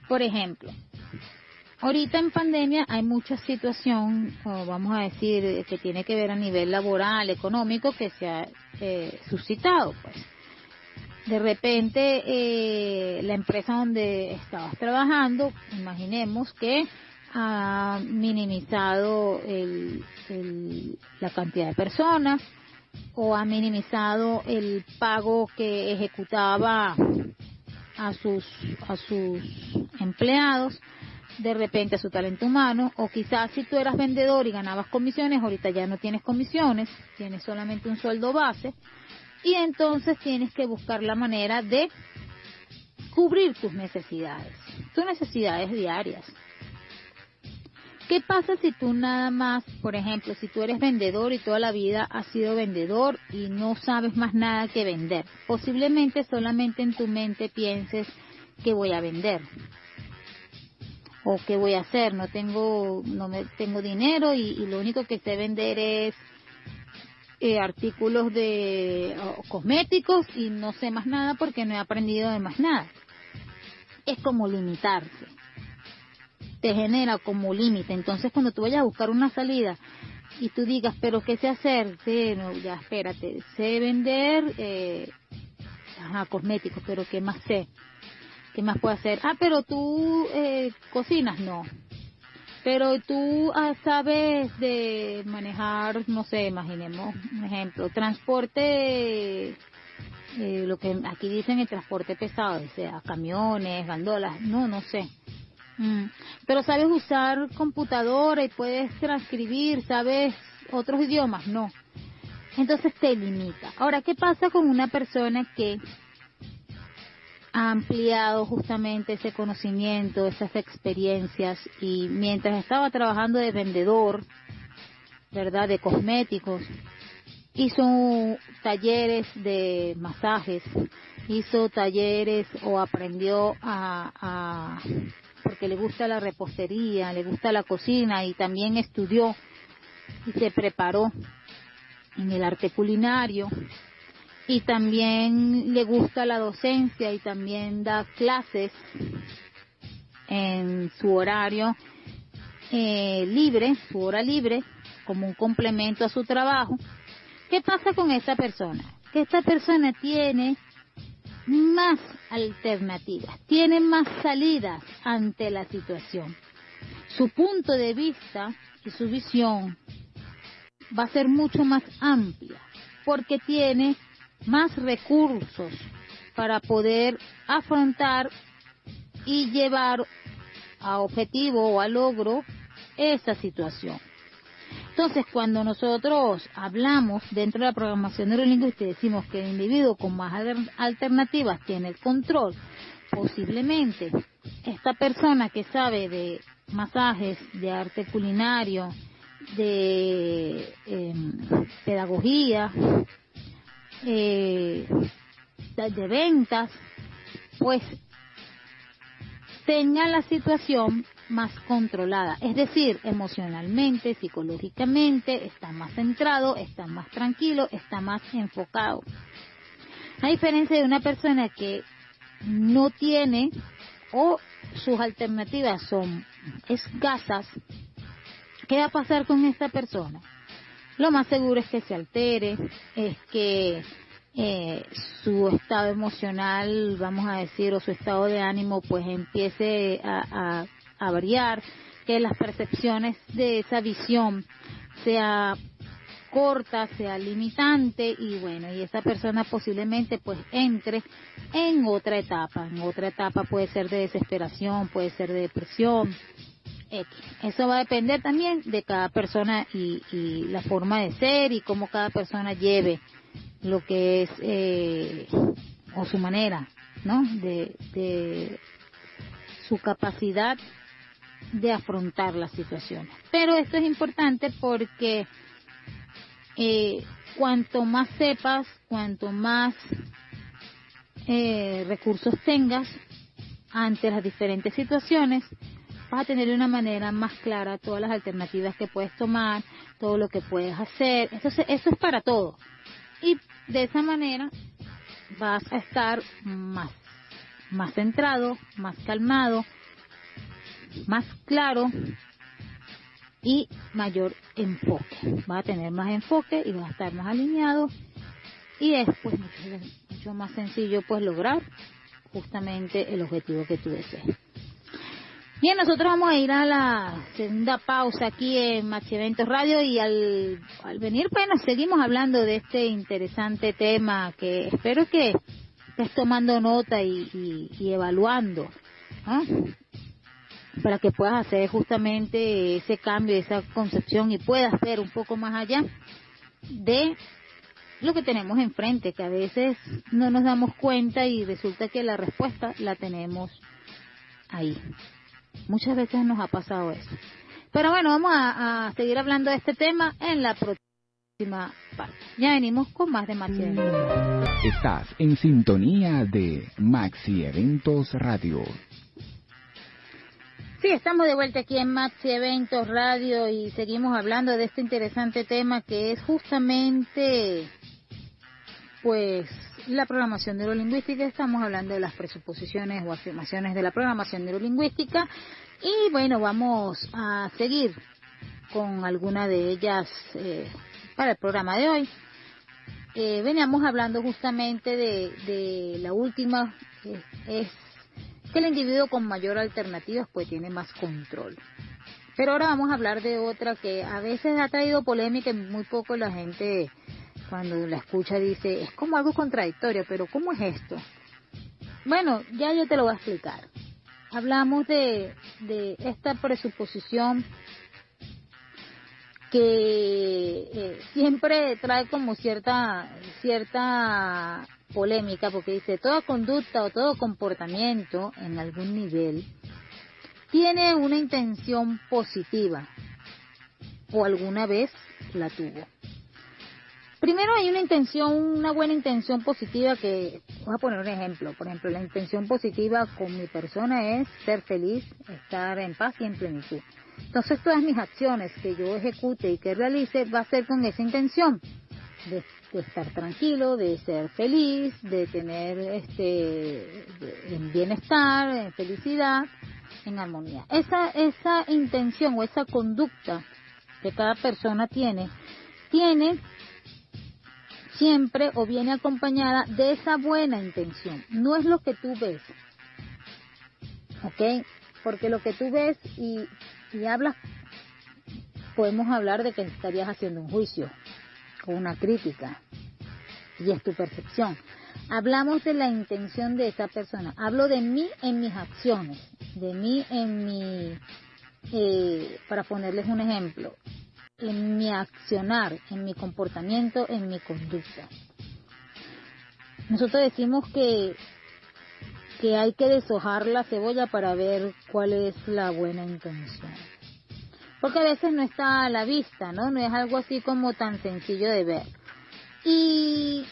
Por ejemplo, ahorita en pandemia hay mucha situación, o vamos a decir, que tiene que ver a nivel laboral, económico, que se ha suscitado, pues. De repente, la empresa donde estabas trabajando, imaginemos que ha minimizado la cantidad de personas, o ha minimizado el pago que ejecutaba a sus empleados, de repente a su talento humano, o quizás si tú eras vendedor y ganabas comisiones, ahorita ya no tienes comisiones, tienes solamente un sueldo base, y entonces tienes que buscar la manera de cubrir tus necesidades diarias. ¿Qué pasa si tú nada más, por ejemplo, si tú eres vendedor y toda la vida has sido vendedor y no sabes más nada que vender? Posiblemente solamente en tu mente pienses que voy a vender o qué voy a hacer, no tengo dinero y lo único que sé vender es artículos de cosméticos y no sé más nada porque no he aprendido de más nada. Es como limitarse, te genera como límite. Entonces cuando tú vayas a buscar una salida y tú digas, pero ¿qué sé hacer? Sí, no, ya espérate, sé vender cosméticos, pero ¿qué más sé? ¿Qué más puedo hacer? Pero tú cocinas, no. Pero tú sabes de manejar, no sé, imaginemos un ejemplo, transporte, lo que aquí dicen el transporte pesado, o sea, camiones, gandolas, no sé. Pero sabes usar computadora y puedes transcribir, sabes otros idiomas, no. Entonces te limita. Ahora, ¿qué pasa con una persona que ha ampliado justamente ese conocimiento, esas experiencias, y mientras estaba trabajando de vendedor, ¿verdad?, de cosméticos, hizo talleres de masajes, hizo talleres o aprendió porque le gusta la repostería, le gusta la cocina y también estudió y se preparó en el arte culinario y también le gusta la docencia y también da clases en su horario libre, su hora libre, como un complemento a su trabajo. ¿Qué pasa con esta persona? Que esta persona tiene más alternativas, tiene más salidas ante la situación. Su punto de vista y su visión va a ser mucho más amplia porque tiene más recursos para poder afrontar y llevar a objetivo o a logro esa situación. Entonces, cuando nosotros hablamos dentro de la programación neurolingüística y decimos que el individuo con más alternativas tiene el control, posiblemente esta persona que sabe de masajes, de arte culinario, de pedagogía, de ventas, pues tenga la situación más controlada, es decir, emocionalmente, psicológicamente, está más centrado, está más tranquilo, está más enfocado. A diferencia de una persona que no tiene o sus alternativas son escasas, ¿qué va a pasar con esta persona? Lo más seguro es que se altere, es que su estado emocional, vamos a decir, o su estado de ánimo, pues empiece a variar, que las percepciones de esa visión sea corta, sea limitante, y bueno, y esa persona posiblemente pues entre en otra etapa. En otra etapa puede ser de desesperación, puede ser de depresión. Eso va a depender también de cada persona y la forma de ser y cómo cada persona lleve lo que es o su manera, ¿no?, de su capacidad de afrontar la situación. Pero esto es importante porque cuanto más sepas, cuanto más recursos tengas ante las diferentes situaciones, vas a tener de una manera más clara todas las alternativas que puedes tomar, todo lo que puedes hacer. Entonces, eso es para todo. Y de esa manera vas a estar más centrado, más calmado, más claro y mayor enfoque. Vas a tener más enfoque y vas a estar más alineado, y es pues mucho más sencillo pues lograr justamente el objetivo que tú desees. Bien, nosotros vamos a ir a la segunda pausa aquí en Maxi Eventos Radio, y al venir, bueno, seguimos hablando de este interesante tema que espero que estés tomando nota y evaluando, ¿no? Para que puedas hacer justamente ese cambio, esa concepción, y puedas ver un poco más allá de lo que tenemos enfrente, que a veces no nos damos cuenta y resulta que la respuesta la tenemos ahí. Muchas veces nos ha pasado eso. Pero bueno, vamos a seguir hablando de este tema en la próxima parte. Ya venimos con más de Maxi Eventos. Estás en sintonía de Maxi Eventos Radio. Sí, estamos de vuelta aquí en Maxi Eventos Radio y seguimos hablando de este interesante tema que es justamente pues la programación neurolingüística. Estamos hablando de las presuposiciones o afirmaciones de la programación neurolingüística, y bueno, vamos a seguir con alguna de ellas para el programa de hoy. Veníamos hablando justamente de la última, es que el individuo con mayor alternativas pues tiene más control. Pero ahora vamos a hablar de otra que a veces ha traído polémica y muy poco la gente cuando la escucha dice, es como algo contradictorio, pero ¿cómo es esto? Bueno, ya yo te lo voy a explicar. Hablamos de esta presuposición que siempre trae como cierta polémica, porque dice, toda conducta o todo comportamiento en algún nivel tiene una intención positiva, o alguna vez la tuvo. Primero hay una buena intención positiva, que voy a poner un ejemplo. Por ejemplo, la intención positiva con mi persona es ser feliz, estar en paz y en plenitud. Entonces todas mis acciones que yo ejecute y que realice va a ser con esa intención de estar tranquilo, de ser feliz, de tener en bienestar, en felicidad, en armonía. Esa intención o esa conducta que cada persona tiene siempre o viene acompañada de esa buena intención. No es lo que tú ves, ¿ok? Porque lo que tú ves y hablas, podemos hablar de que estarías haciendo un juicio o una crítica, y es tu percepción. Hablamos de la intención de esa persona. Hablo de mí en mis acciones, de mí en para ponerles un ejemplo, en mi accionar, en mi comportamiento, en mi conducta. Nosotros decimos que hay que deshojar la cebolla para ver cuál es la buena intención. Porque a veces no está a la vista, ¿no? No es algo así como tan sencillo de ver. Y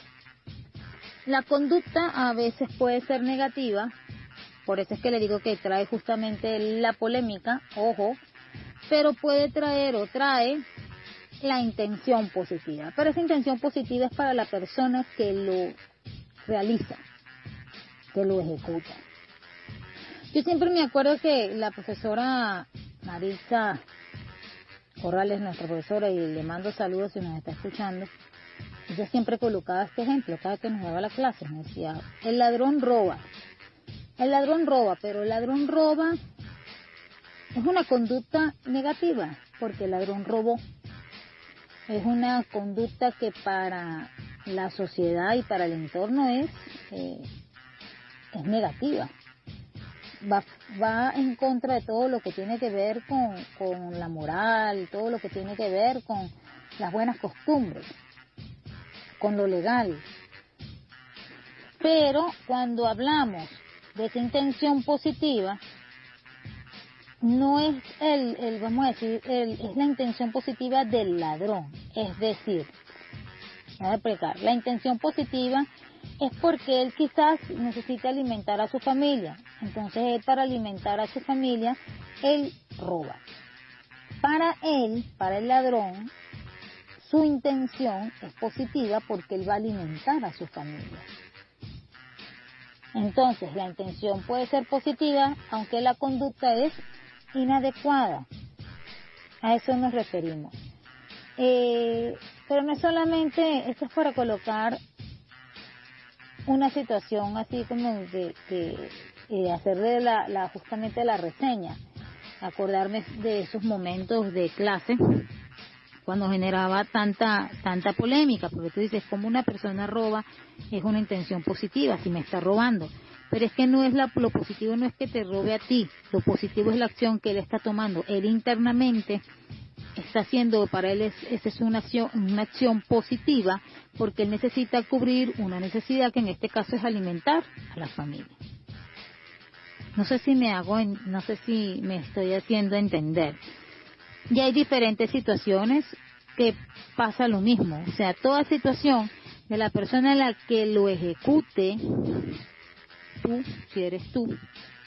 la conducta a veces puede ser negativa, por eso es que le digo que trae justamente la polémica, ojo, pero puede traer o trae la intención positiva. Pero esa intención positiva es para la persona que lo realiza, que lo ejecuta. Yo siempre me acuerdo que la profesora Maritza Corrales, nuestra profesora, y le mando saludos si nos está escuchando, ella siempre colocaba este ejemplo cada que nos daba la clase. Me decía, el ladrón roba, pero el ladrón roba es una conducta negativa, porque el ladrón robó. Es una conducta que para la sociedad y para el entorno es negativa. Va en contra de todo lo que tiene que ver con la moral, todo lo que tiene que ver con las buenas costumbres, con lo legal. Pero cuando hablamos de esa intención positiva, no es vamos a decir, es la intención positiva del ladrón. Es decir, Voy a explicar. La intención positiva es porque él quizás necesita alimentar a su familia. Entonces él, para alimentar a su familia, él roba. Para él, para el ladrón, su intención es positiva porque él va a alimentar a su familia. Entonces la intención puede ser positiva, aunque la conducta es inadecuada. A eso nos referimos. Pero no es solamente, esto es para colocar una situación así como de hacer de justamente la reseña, acordarme de esos momentos de clase cuando generaba tanta polémica, porque tú dices, como una persona roba, es una intención positiva, si me está robando. Pero es que no es lo positivo no es que te robe a ti, lo positivo es la acción que él está tomando. Él internamente está haciendo, para él esa es una acción positiva, porque él necesita cubrir una necesidad que en este caso es alimentar a la familia. No sé si me estoy haciendo entender. Y hay diferentes situaciones que pasa lo mismo. O sea, toda situación de la persona a la que lo ejecute, tú, si eres tú,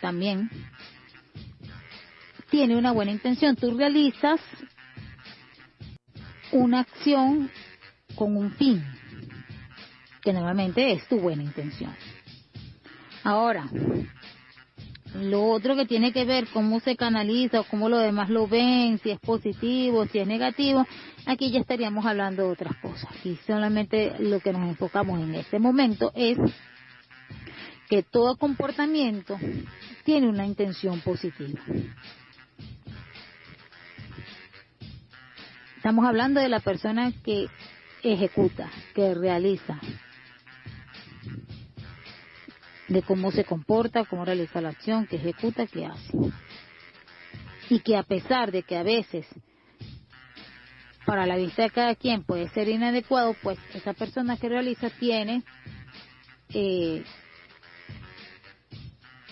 también, tiene una buena intención. Tú realizas una acción con un fin, que normalmente es tu buena intención. Ahora, lo otro que tiene que ver cómo se canaliza o cómo los demás lo ven, si es positivo, si es negativo, aquí ya estaríamos hablando de otras cosas. Y solamente lo que nos enfocamos en este momento es que todo comportamiento tiene una intención positiva. Estamos hablando de la persona que ejecuta, que realiza, de cómo se comporta, cómo realiza la acción, que ejecuta, que hace. Y que a pesar de que a veces, para la vista de cada quien puede ser inadecuado, pues esa persona que realiza tiene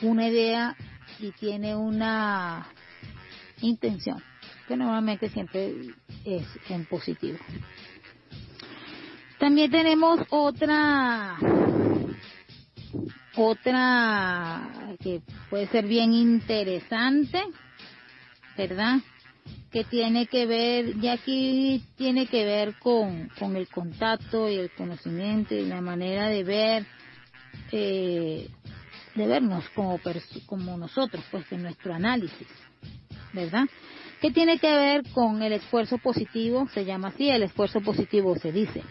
una idea y tiene una intención, que normalmente siempre es en positivo. También tenemos otra que puede ser bien interesante, ¿verdad? Que tiene que ver, y aquí tiene que ver con el contacto y el conocimiento y la manera de ver, de vernos como nosotros, pues en nuestro análisis, ¿verdad? Que tiene que ver con el esfuerzo positivo, se llama así, el esfuerzo positivo se dice.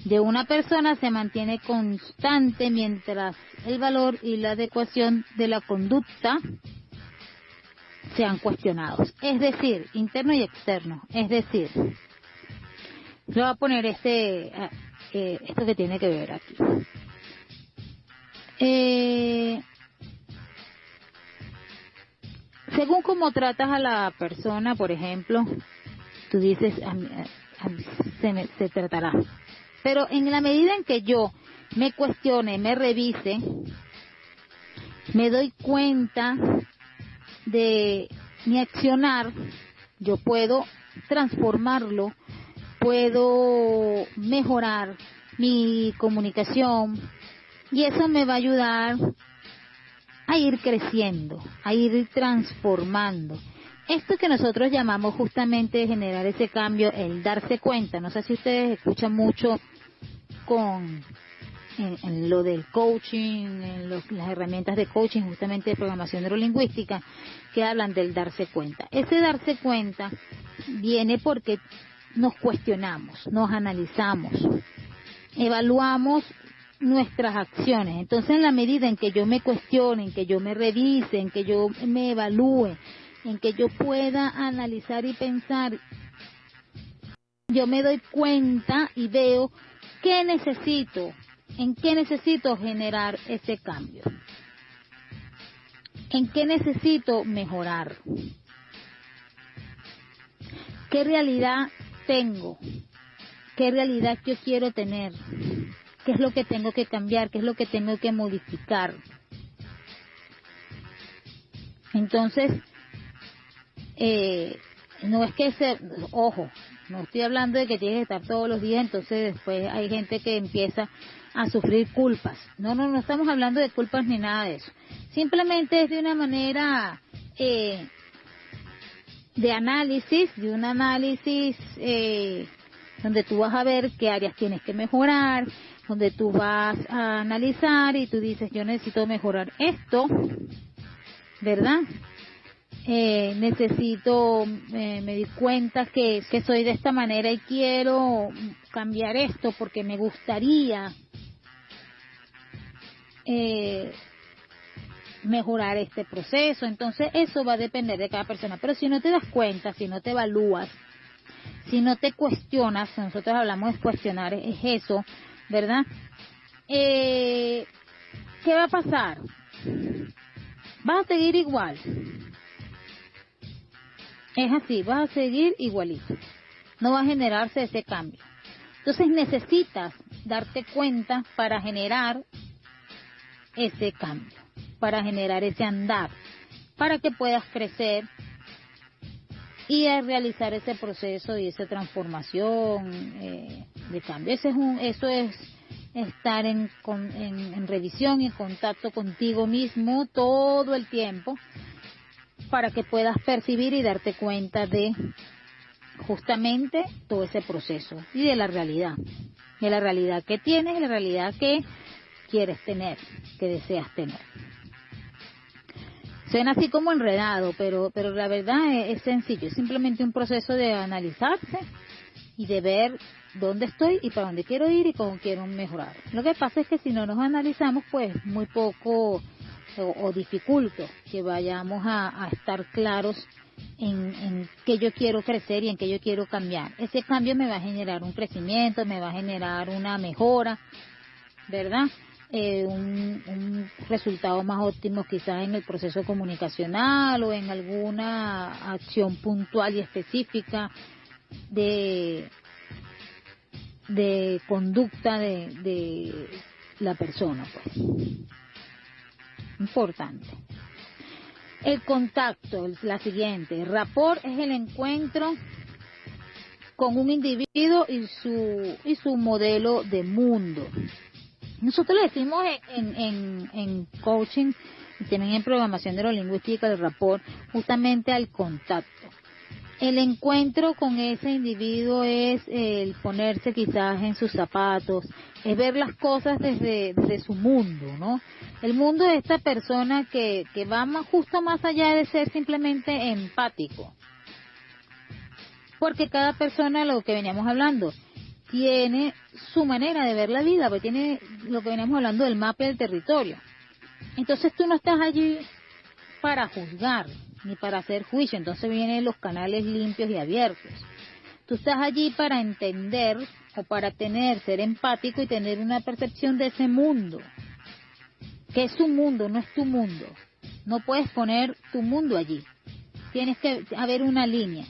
De una persona se mantiene constante mientras el valor y la adecuación de la conducta sean cuestionados. Es decir, interno y externo. Es decir, yo voy a poner esto que tiene que ver aquí. Según cómo tratas a la persona, por ejemplo, tú dices, se tratará. Pero en la medida en que yo me cuestione, me revise, me doy cuenta de mi accionar, yo puedo transformarlo, puedo mejorar mi comunicación y eso me va a ayudar a ir creciendo, a ir transformando. Esto que nosotros llamamos justamente generar ese cambio, el darse cuenta. No sé si ustedes escuchan mucho en lo del coaching, en las herramientas de coaching, justamente de programación neurolingüística, que hablan del darse cuenta. Ese darse cuenta viene porque nos cuestionamos, nos analizamos, evaluamos nuestras acciones. Entonces, en la medida en que yo me cuestione, en que yo me revise, en que yo me evalúe, en que yo pueda analizar y pensar, yo me doy cuenta y veo qué necesito, en qué necesito generar ese cambio, en qué necesito mejorar, qué realidad tengo, qué realidad yo quiero tener, qué es lo que tengo que cambiar, qué es lo que tengo que modificar. Entonces, no es que ojo, No estoy hablando de que tienes que estar todos los días, entonces después hay gente que empieza a sufrir culpas. No estamos hablando de culpas ni nada de eso. Simplemente es de una manera de análisis, donde tú vas a ver qué áreas tienes que mejorar, donde tú vas a analizar y tú dices, yo necesito mejorar esto, ¿verdad? Me di cuenta que soy de esta manera y quiero cambiar esto porque me gustaría mejorar este proceso. Entonces eso va a depender de cada persona, pero si no te das cuenta, si no te evalúas, si no te cuestionas, nosotros hablamos de cuestionar, es eso, ¿verdad? ¿Qué va a pasar? Vas a seguir igual. Es así, vas a seguir igualito. No va a generarse ese cambio. Entonces necesitas darte cuenta para generar ese cambio, para generar ese andar, para que puedas crecer y a realizar ese proceso y esa transformación de cambio. Eso es estar en revisión y en contacto contigo mismo todo el tiempo para que puedas percibir y darte cuenta de justamente todo ese proceso y de la realidad que tienes y la realidad que quieres tener, que deseas tener. Suena así como enredado, pero la verdad es sencillo, es simplemente un proceso de analizarse y de ver dónde estoy y para dónde quiero ir y cómo quiero mejorar. Lo que pasa es que si no nos analizamos, pues muy poco o dificulto que vayamos a estar claros en qué yo quiero crecer y en qué yo quiero cambiar. Ese cambio me va a generar un crecimiento, me va a generar una mejora, ¿verdad? Un resultado más óptimo quizás en el proceso comunicacional o en alguna acción puntual y específica de conducta de la persona, pues. Importante. El contacto, la siguiente. Rapport es el encuentro con un individuo y su modelo de mundo. Nosotros le decimos en coaching y también en programación neurolingüística del rapport justamente al contacto. El encuentro con ese individuo es el ponerse quizás en sus zapatos, es ver las cosas desde su mundo, ¿no? El mundo de esta persona que va justo más allá de ser simplemente empático. Porque cada persona, lo que veníamos hablando, tiene su manera de ver la vida, porque tiene lo que veníamos hablando del mapa del territorio. Entonces tú no estás allí para juzgar, ni para hacer juicio, entonces vienen los canales limpios y abiertos. Tú estás allí para entender o para ser empático y tener una percepción de ese mundo, que es su mundo, no es tu mundo. No puedes poner tu mundo allí. Tienes que haber una línea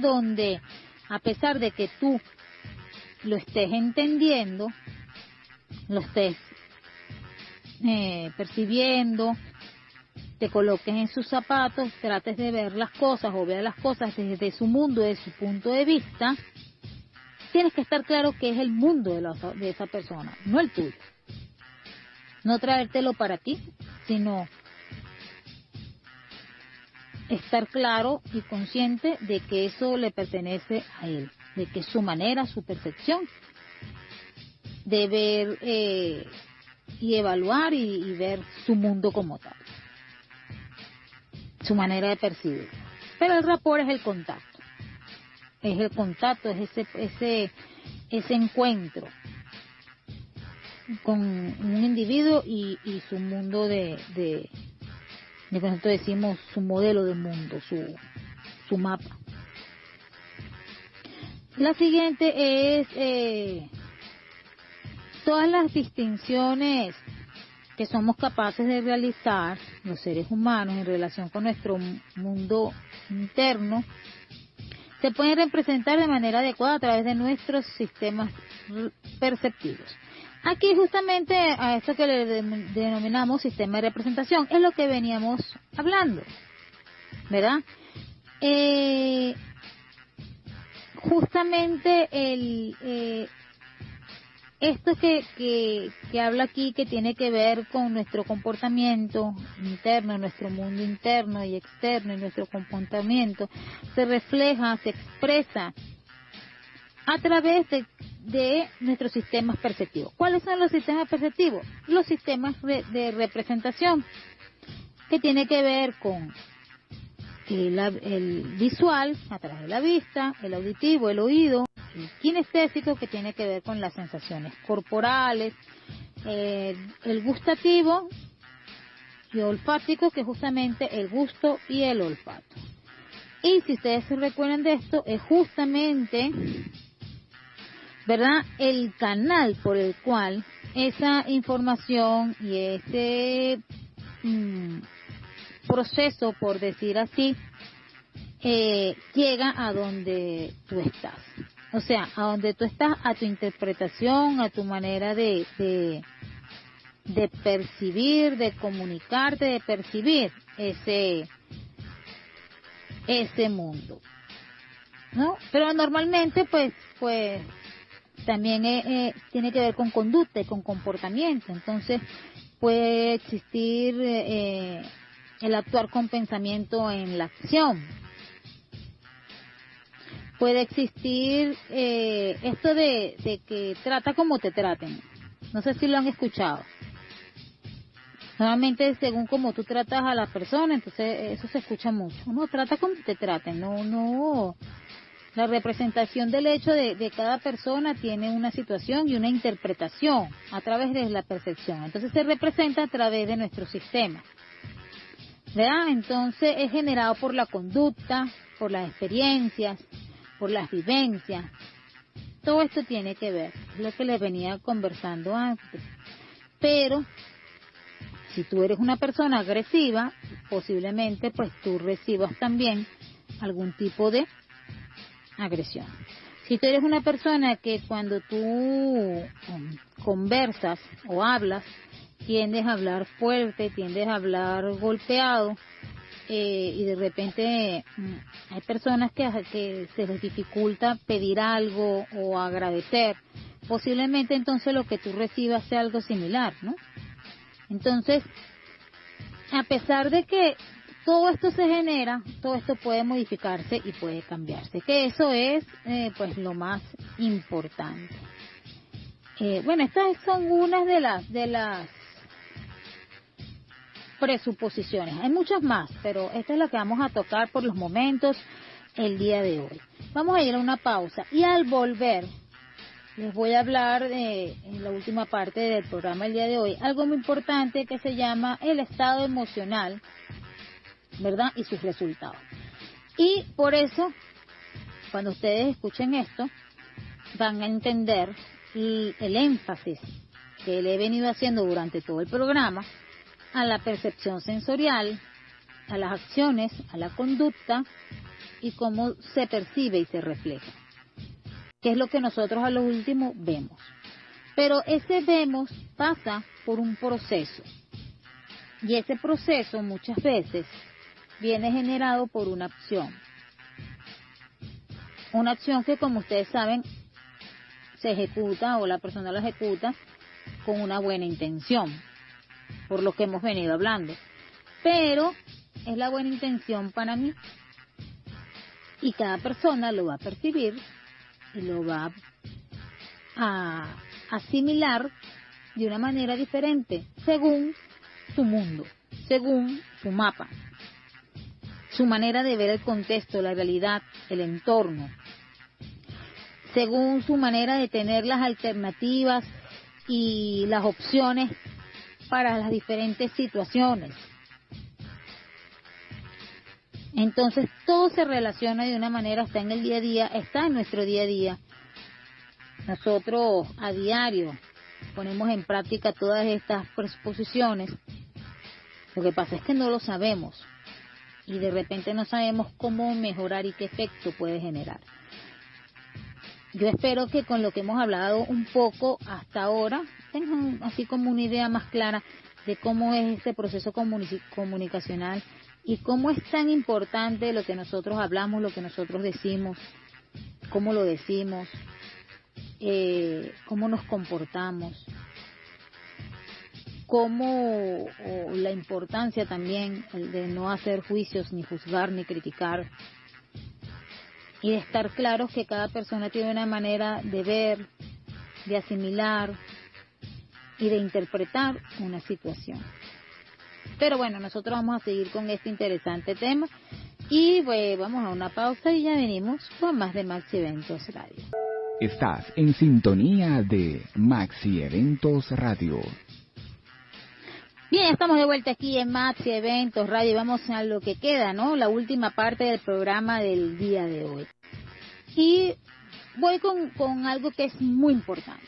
donde, a pesar de que tú lo estés entendiendo, lo estés percibiendo, te coloques en sus zapatos, trates de ver las cosas o ver las cosas desde su mundo, desde su punto de vista, tienes que estar claro que es el mundo de esa persona, no el tuyo. No traértelo para ti, sino estar claro y consciente de que eso le pertenece a él, de que es su manera, su percepción de ver y evaluar y ver su mundo como tal, su manera de percibir. Pero el rapport es el contacto, es ese encuentro con un individuo y su mundo de nosotros decimos su modelo de mundo, su mapa. La siguiente es todas las distinciones que somos capaces de realizar los seres humanos en relación con nuestro mundo interno se pueden representar de manera adecuada a través de nuestros sistemas perceptivos. Aquí justamente a esto que le denominamos sistema de representación es lo que veníamos hablando, ¿verdad? justamente esto que habla aquí, que tiene que ver con nuestro comportamiento interno, nuestro mundo interno y externo, y nuestro comportamiento, se refleja, se expresa a través de nuestros sistemas perceptivos. ¿Cuáles son los sistemas perceptivos? Los sistemas de representación, que tiene que ver con el visual, a través de la vista, el auditivo, el oído, el kinestésico, que tiene que ver con las sensaciones corporales, el gustativo y olfático, que es justamente el gusto y el olfato. Y si ustedes se recuerdan de esto, es justamente, ¿verdad?, el canal por el cual esa información y ese proceso, por decir así, llega a donde tú estás. O sea, a donde tú estás, a tu interpretación, a tu manera de percibir, de comunicarte, de percibir ese mundo, ¿no? Pero normalmente, pues también tiene que ver con conducta y con comportamiento. Entonces, puede existir el actuar con pensamiento en la acción. Puede existir esto de que trata como te traten. No sé si lo han escuchado. Normalmente, según como tú tratas a la persona, entonces eso se escucha mucho. No, trata como te traten. No. La representación del hecho de cada persona tiene una situación y una interpretación a través de la percepción. Entonces se representa a través de nuestro sistema, ¿verdad? Entonces es generado por la conducta, por las experiencias, por las vivencias. Todo esto tiene que ver, es lo que les venía conversando antes. Pero si tú eres una persona agresiva, posiblemente pues tú recibas también algún tipo de agresión. Si tú eres una persona que cuando tú conversas o hablas, tiendes a hablar fuerte, tiendes a hablar golpeado, y de repente hay personas que se les dificulta pedir algo o agradecer, posiblemente entonces lo que tú recibas sea algo similar, ¿no? Entonces, a pesar de que todo esto se genera, todo esto puede modificarse y puede cambiarse, que eso es pues lo más importante. Bueno, estas son unas de las presuposiciones. Hay muchas más, pero esta es la que vamos a tocar por los momentos el día de hoy. Vamos a ir a una pausa y al volver les voy a hablar en la última parte del programa el día de hoy, algo muy importante que se llama el estado emocional, ¿verdad? Y sus resultados. Y por eso, cuando ustedes escuchen esto, van a entender el énfasis que le he venido haciendo durante todo el programa a la percepción sensorial, a las acciones, a la conducta y cómo se percibe y se refleja, que es lo que nosotros a lo último vemos. Pero ese vemos pasa por un proceso, y ese proceso muchas veces viene generado por una acción que, como ustedes saben, se ejecuta o la persona la ejecuta con una buena intención, por lo que hemos venido hablando, pero es la buena intención para mí, y cada persona lo va a percibir y lo va a asimilar de una manera diferente, según su mundo, según su mapa, su manera de ver el contexto, la realidad, el entorno, según su manera de tener las alternativas y las opciones para las diferentes situaciones. Entonces todo se relaciona de una manera, está en el día a día, está en nuestro día a día. Nosotros a diario ponemos en práctica todas estas presuposiciones. Lo que pasa es que no lo sabemos y de repente no sabemos cómo mejorar y qué efecto puede generar. Yo espero que con lo que hemos hablado un poco hasta ahora tengan así como una idea más clara de cómo es este proceso comunicacional y cómo es tan importante lo que nosotros hablamos, lo que nosotros decimos, cómo lo decimos, cómo nos comportamos, cómo la importancia también de no hacer juicios, ni juzgar, ni criticar, y de estar claros que cada persona tiene una manera de ver, de asimilar y de interpretar una situación. Pero bueno, nosotros vamos a seguir con este interesante tema y pues, vamos a una pausa y ya venimos con más de Maxi Eventos Radio. Estás en sintonía de Maxi Eventos Radio. Bien, estamos de vuelta aquí en Maxi Eventos Radio y vamos a lo que queda, ¿no? La última parte del programa del día de hoy. Y voy con algo que es muy importante.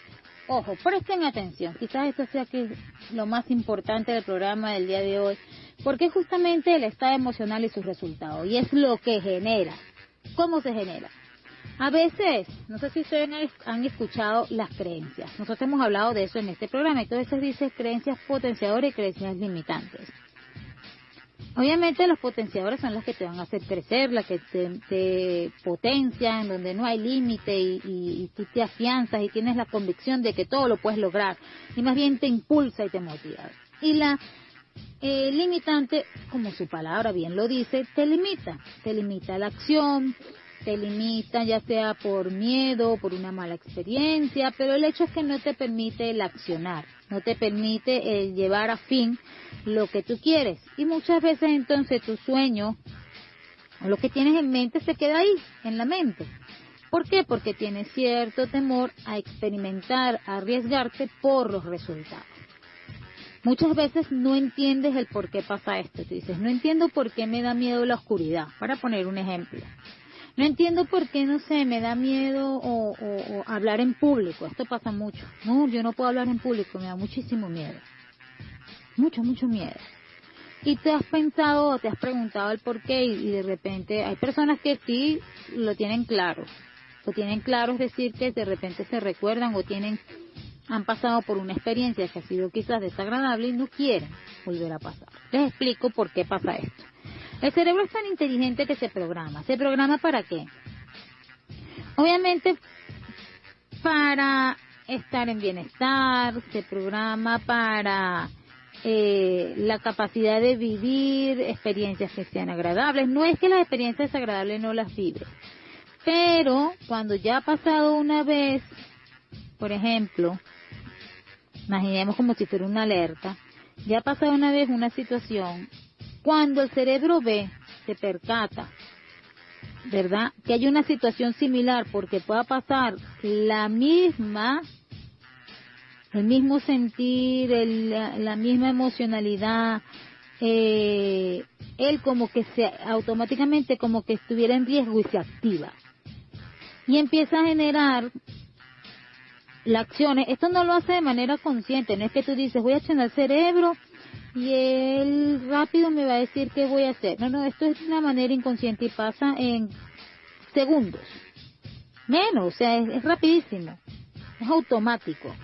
Ojo, presten atención, quizás esto sea que lo más importante del programa del día de hoy, porque es justamente el estado emocional y sus resultados, y es lo que genera. ¿Cómo se genera? A veces, no sé si ustedes han escuchado las creencias, nosotros hemos hablado de eso en este programa, y todo eso dice creencias potenciadoras y creencias limitantes. Obviamente los potenciadores son las que te van a hacer crecer, las que te potencian, donde no hay límite y tú te afianzas y tienes la convicción de que todo lo puedes lograr y más bien te impulsa y te motiva. Y la limitante, como su palabra bien lo dice, te limita la acción, te limita ya sea por miedo, por una mala experiencia, pero el hecho es que no te permite el accionar, no te permite el llevar a fin lo que tú quieres. Y muchas veces entonces tu sueño o lo que tienes en mente se queda ahí, en la mente. ¿Por qué? Porque tienes cierto temor a experimentar, a arriesgarte por los resultados. Muchas veces no entiendes el por qué pasa esto. Tú dices, no entiendo por qué me da miedo la oscuridad, para poner un ejemplo. No entiendo por qué, no sé, me da miedo o hablar en público. Esto pasa mucho. No, yo no puedo hablar en público, me da muchísimo miedo. Mucho miedo. Y te has pensado o te has preguntado el por qué y de repente hay personas que sí lo tienen claro. Lo tienen claro, es decir, que de repente se recuerdan o han pasado por una experiencia que ha sido quizás desagradable y no quieren volver a pasar. Les explico por qué pasa esto. El cerebro es tan inteligente que se programa. ¿Se programa para qué? Obviamente para estar en bienestar, se programa para la capacidad de vivir experiencias que sean agradables. No es que las experiencias agradables no las vives, pero cuando ya ha pasado una vez, por ejemplo, imaginemos como si fuera una alerta, ya ha pasado una vez una situación, cuando el cerebro ve, se percata, ¿verdad?, que hay una situación similar porque pueda pasar el mismo sentir, la misma emocionalidad, él como que automáticamente como que estuviera en riesgo y se activa. Y empieza a generar las acciones. Esto no lo hace de manera consciente, no es que tú dices voy a accionar el cerebro y él rápido me va a decir qué voy a hacer. No, esto es de una manera inconsciente y pasa en segundos. Menos, o sea, es rapidísimo, es automático.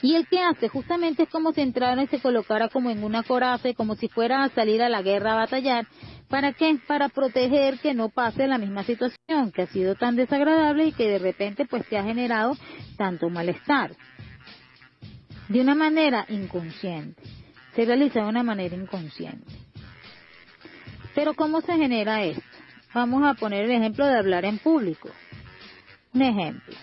Y el que hace justamente es como si entrara y se colocara como en una coraza, como si fuera a salir a la guerra a batallar. ¿Para qué? Para proteger que no pase la misma situación que ha sido tan desagradable y que de repente pues te ha generado tanto malestar. De una manera inconsciente. Se realiza de una manera inconsciente. Pero ¿cómo se genera esto? Vamos a poner el ejemplo de hablar en público. Un ejemplo.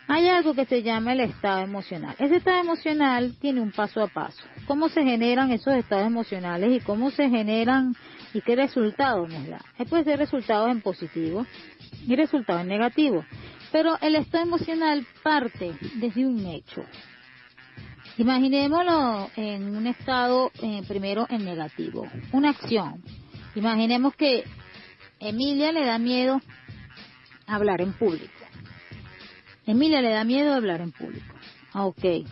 Hay algo que se llama el estado emocional. Ese estado emocional tiene un paso a paso. ¿Cómo se generan esos estados emocionales y cómo se generan y qué resultados nos da? Puede ser resultados en positivo y resultados en negativo. Pero el estado emocional parte desde un hecho. Imaginémoslo en un estado primero en negativo. Una acción. Imaginemos que Emilia le da miedo hablar en público. Emilia le da miedo hablar en público. Ok.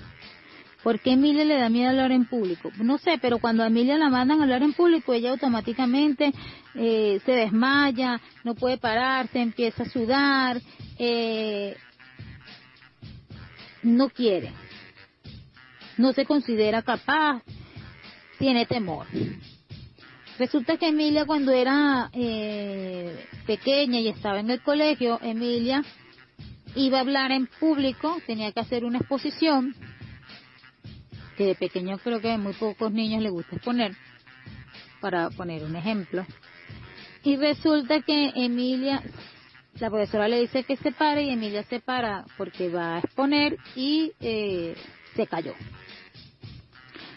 ¿Por qué Emilia le da miedo hablar en público? No sé, pero cuando a Emilia la mandan a hablar en público, ella automáticamente se desmaya, no puede pararse, empieza a sudar, no quiere, no se considera capaz, tiene temor. Resulta que Emilia, cuando era pequeña y estaba en el colegio, Emilia iba a hablar en público, tenía que hacer una exposición, que de pequeño creo que a muy pocos niños les gusta exponer, para poner un ejemplo. Y resulta que Emilia, la profesora le dice que se pare y Emilia se para porque va a exponer y se cayó.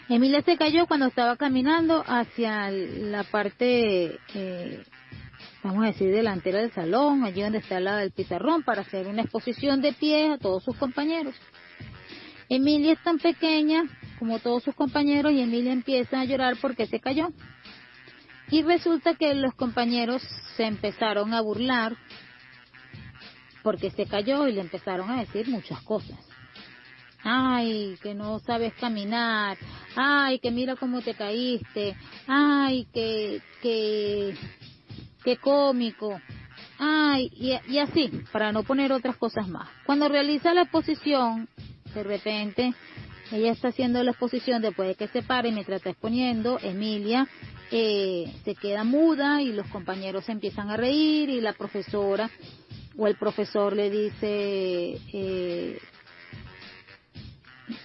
Emilia se cayó cuando estaba caminando hacia la parte, vamos a decir, delantera del salón, allí donde está el pizarrón, para hacer una exposición de pie a todos sus compañeros. Emilia es tan pequeña como todos sus compañeros y Emilia empieza a llorar porque se cayó. Y resulta que los compañeros se empezaron a burlar porque se cayó y le empezaron a decir muchas cosas. Ay, que no sabes caminar. Ay, que mira cómo te caíste. Ay, que cómico. Ay, y así, para no poner otras cosas más. Cuando realiza la exposición, de repente, ella está haciendo la exposición después de que se pare, mientras está exponiendo, Emilia se queda muda y los compañeros se empiezan a reír y la profesora o el profesor le dice,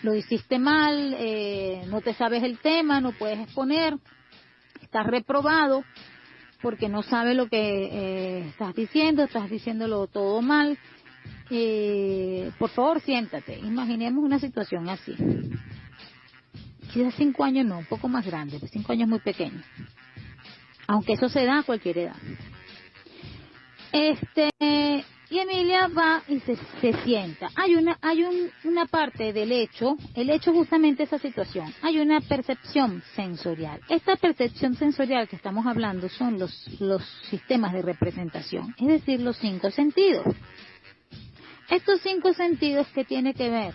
lo hiciste mal, no te sabes el tema, no puedes exponer, estás reprobado porque no sabes lo que estás diciéndolo todo mal, por favor siéntate. Imaginemos una situación así. Quizás 5 años no, un poco más grande, 5 años muy pequeño, aunque eso se da a cualquier edad. Y Emilia va y se sienta. Hay una parte del hecho, el hecho justamente esa situación. Hay una percepción sensorial. Esta percepción sensorial que estamos hablando son los sistemas de representación, es decir, los 5 sentidos. Estos 5 sentidos, ¿qué tiene que ver?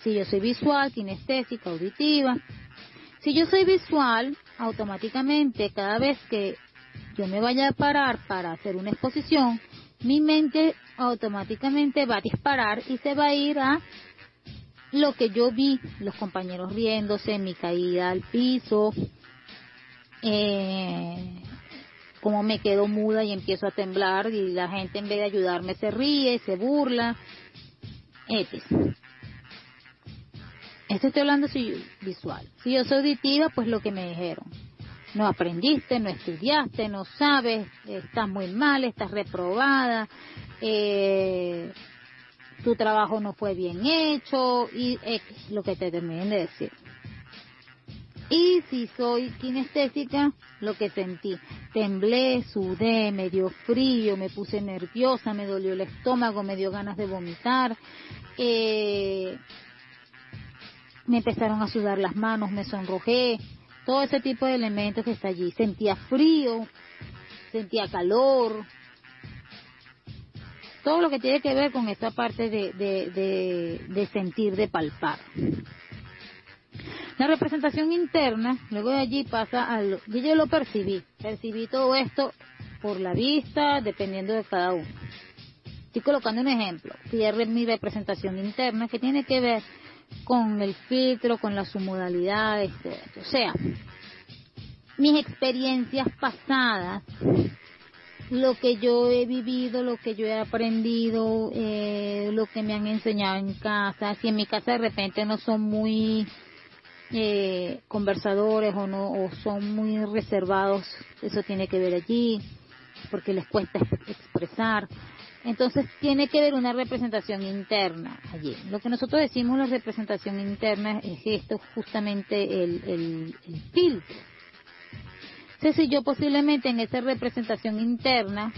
Si yo soy visual, kinestésica, auditiva. Si yo soy visual, automáticamente cada vez que yo me vaya a parar para hacer una exposición, mi mente automáticamente va a disparar y se va a ir a lo que yo vi, los compañeros riéndose, mi caída al piso, como me quedo muda y empiezo a temblar y la gente en vez de ayudarme se ríe, se burla, etc. Esto estoy hablando si visual. Si yo soy auditiva, pues lo que me dijeron. No aprendiste, no estudiaste, no sabes, estás muy mal, estás reprobada, tu trabajo no fue bien hecho, y lo que te terminen de decir. Y si soy kinestésica, lo que sentí, temblé, sudé, me dio frío, me puse nerviosa, me dolió el estómago, me dio ganas de vomitar, me empezaron a sudar las manos, me sonrojé, todo ese tipo de elementos que está allí. Sentía frío, sentía calor, todo lo que tiene que ver con esta parte de sentir, de palpar. La representación interna, luego de allí pasa yo lo percibí todo esto por la vista, dependiendo de cada uno. Estoy colocando un ejemplo, cierre mi representación interna, que tiene que ver con el filtro, con las submodalidades, todo esto. O sea, mis experiencias pasadas, lo que yo he vivido, lo que yo he aprendido, lo que me han enseñado en casa. Si en mi casa de repente no son muy conversadores o son muy reservados, eso tiene que ver allí, porque les cuesta expresar. Entonces tiene que haber una representación interna allí. Lo que nosotros decimos la representación interna es esto, justamente el filtro. Entonces, si yo posiblemente en esa representación interna,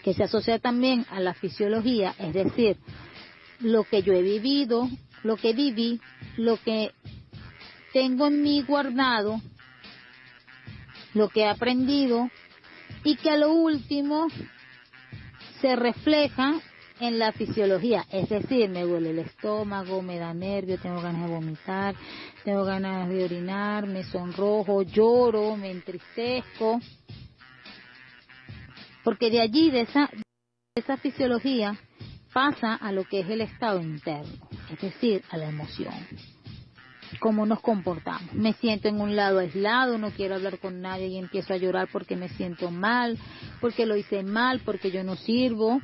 que se asocia también a la fisiología, es decir, lo que yo he vivido, lo que viví, lo que tengo en mí guardado, lo que he aprendido, y que a lo último se refleja en la fisiología, es decir, me duele el estómago, me da nervio, tengo ganas de vomitar, tengo ganas de orinar, me sonrojo, lloro, me entristezco, porque de allí, de esa fisiología, pasa a lo que es el estado interno, es decir, a la emoción. cómo nos comportamos. Me siento en un lado aislado, no quiero hablar con nadie y empiezo a llorar porque me siento mal, porque lo hice mal, porque yo no sirvo.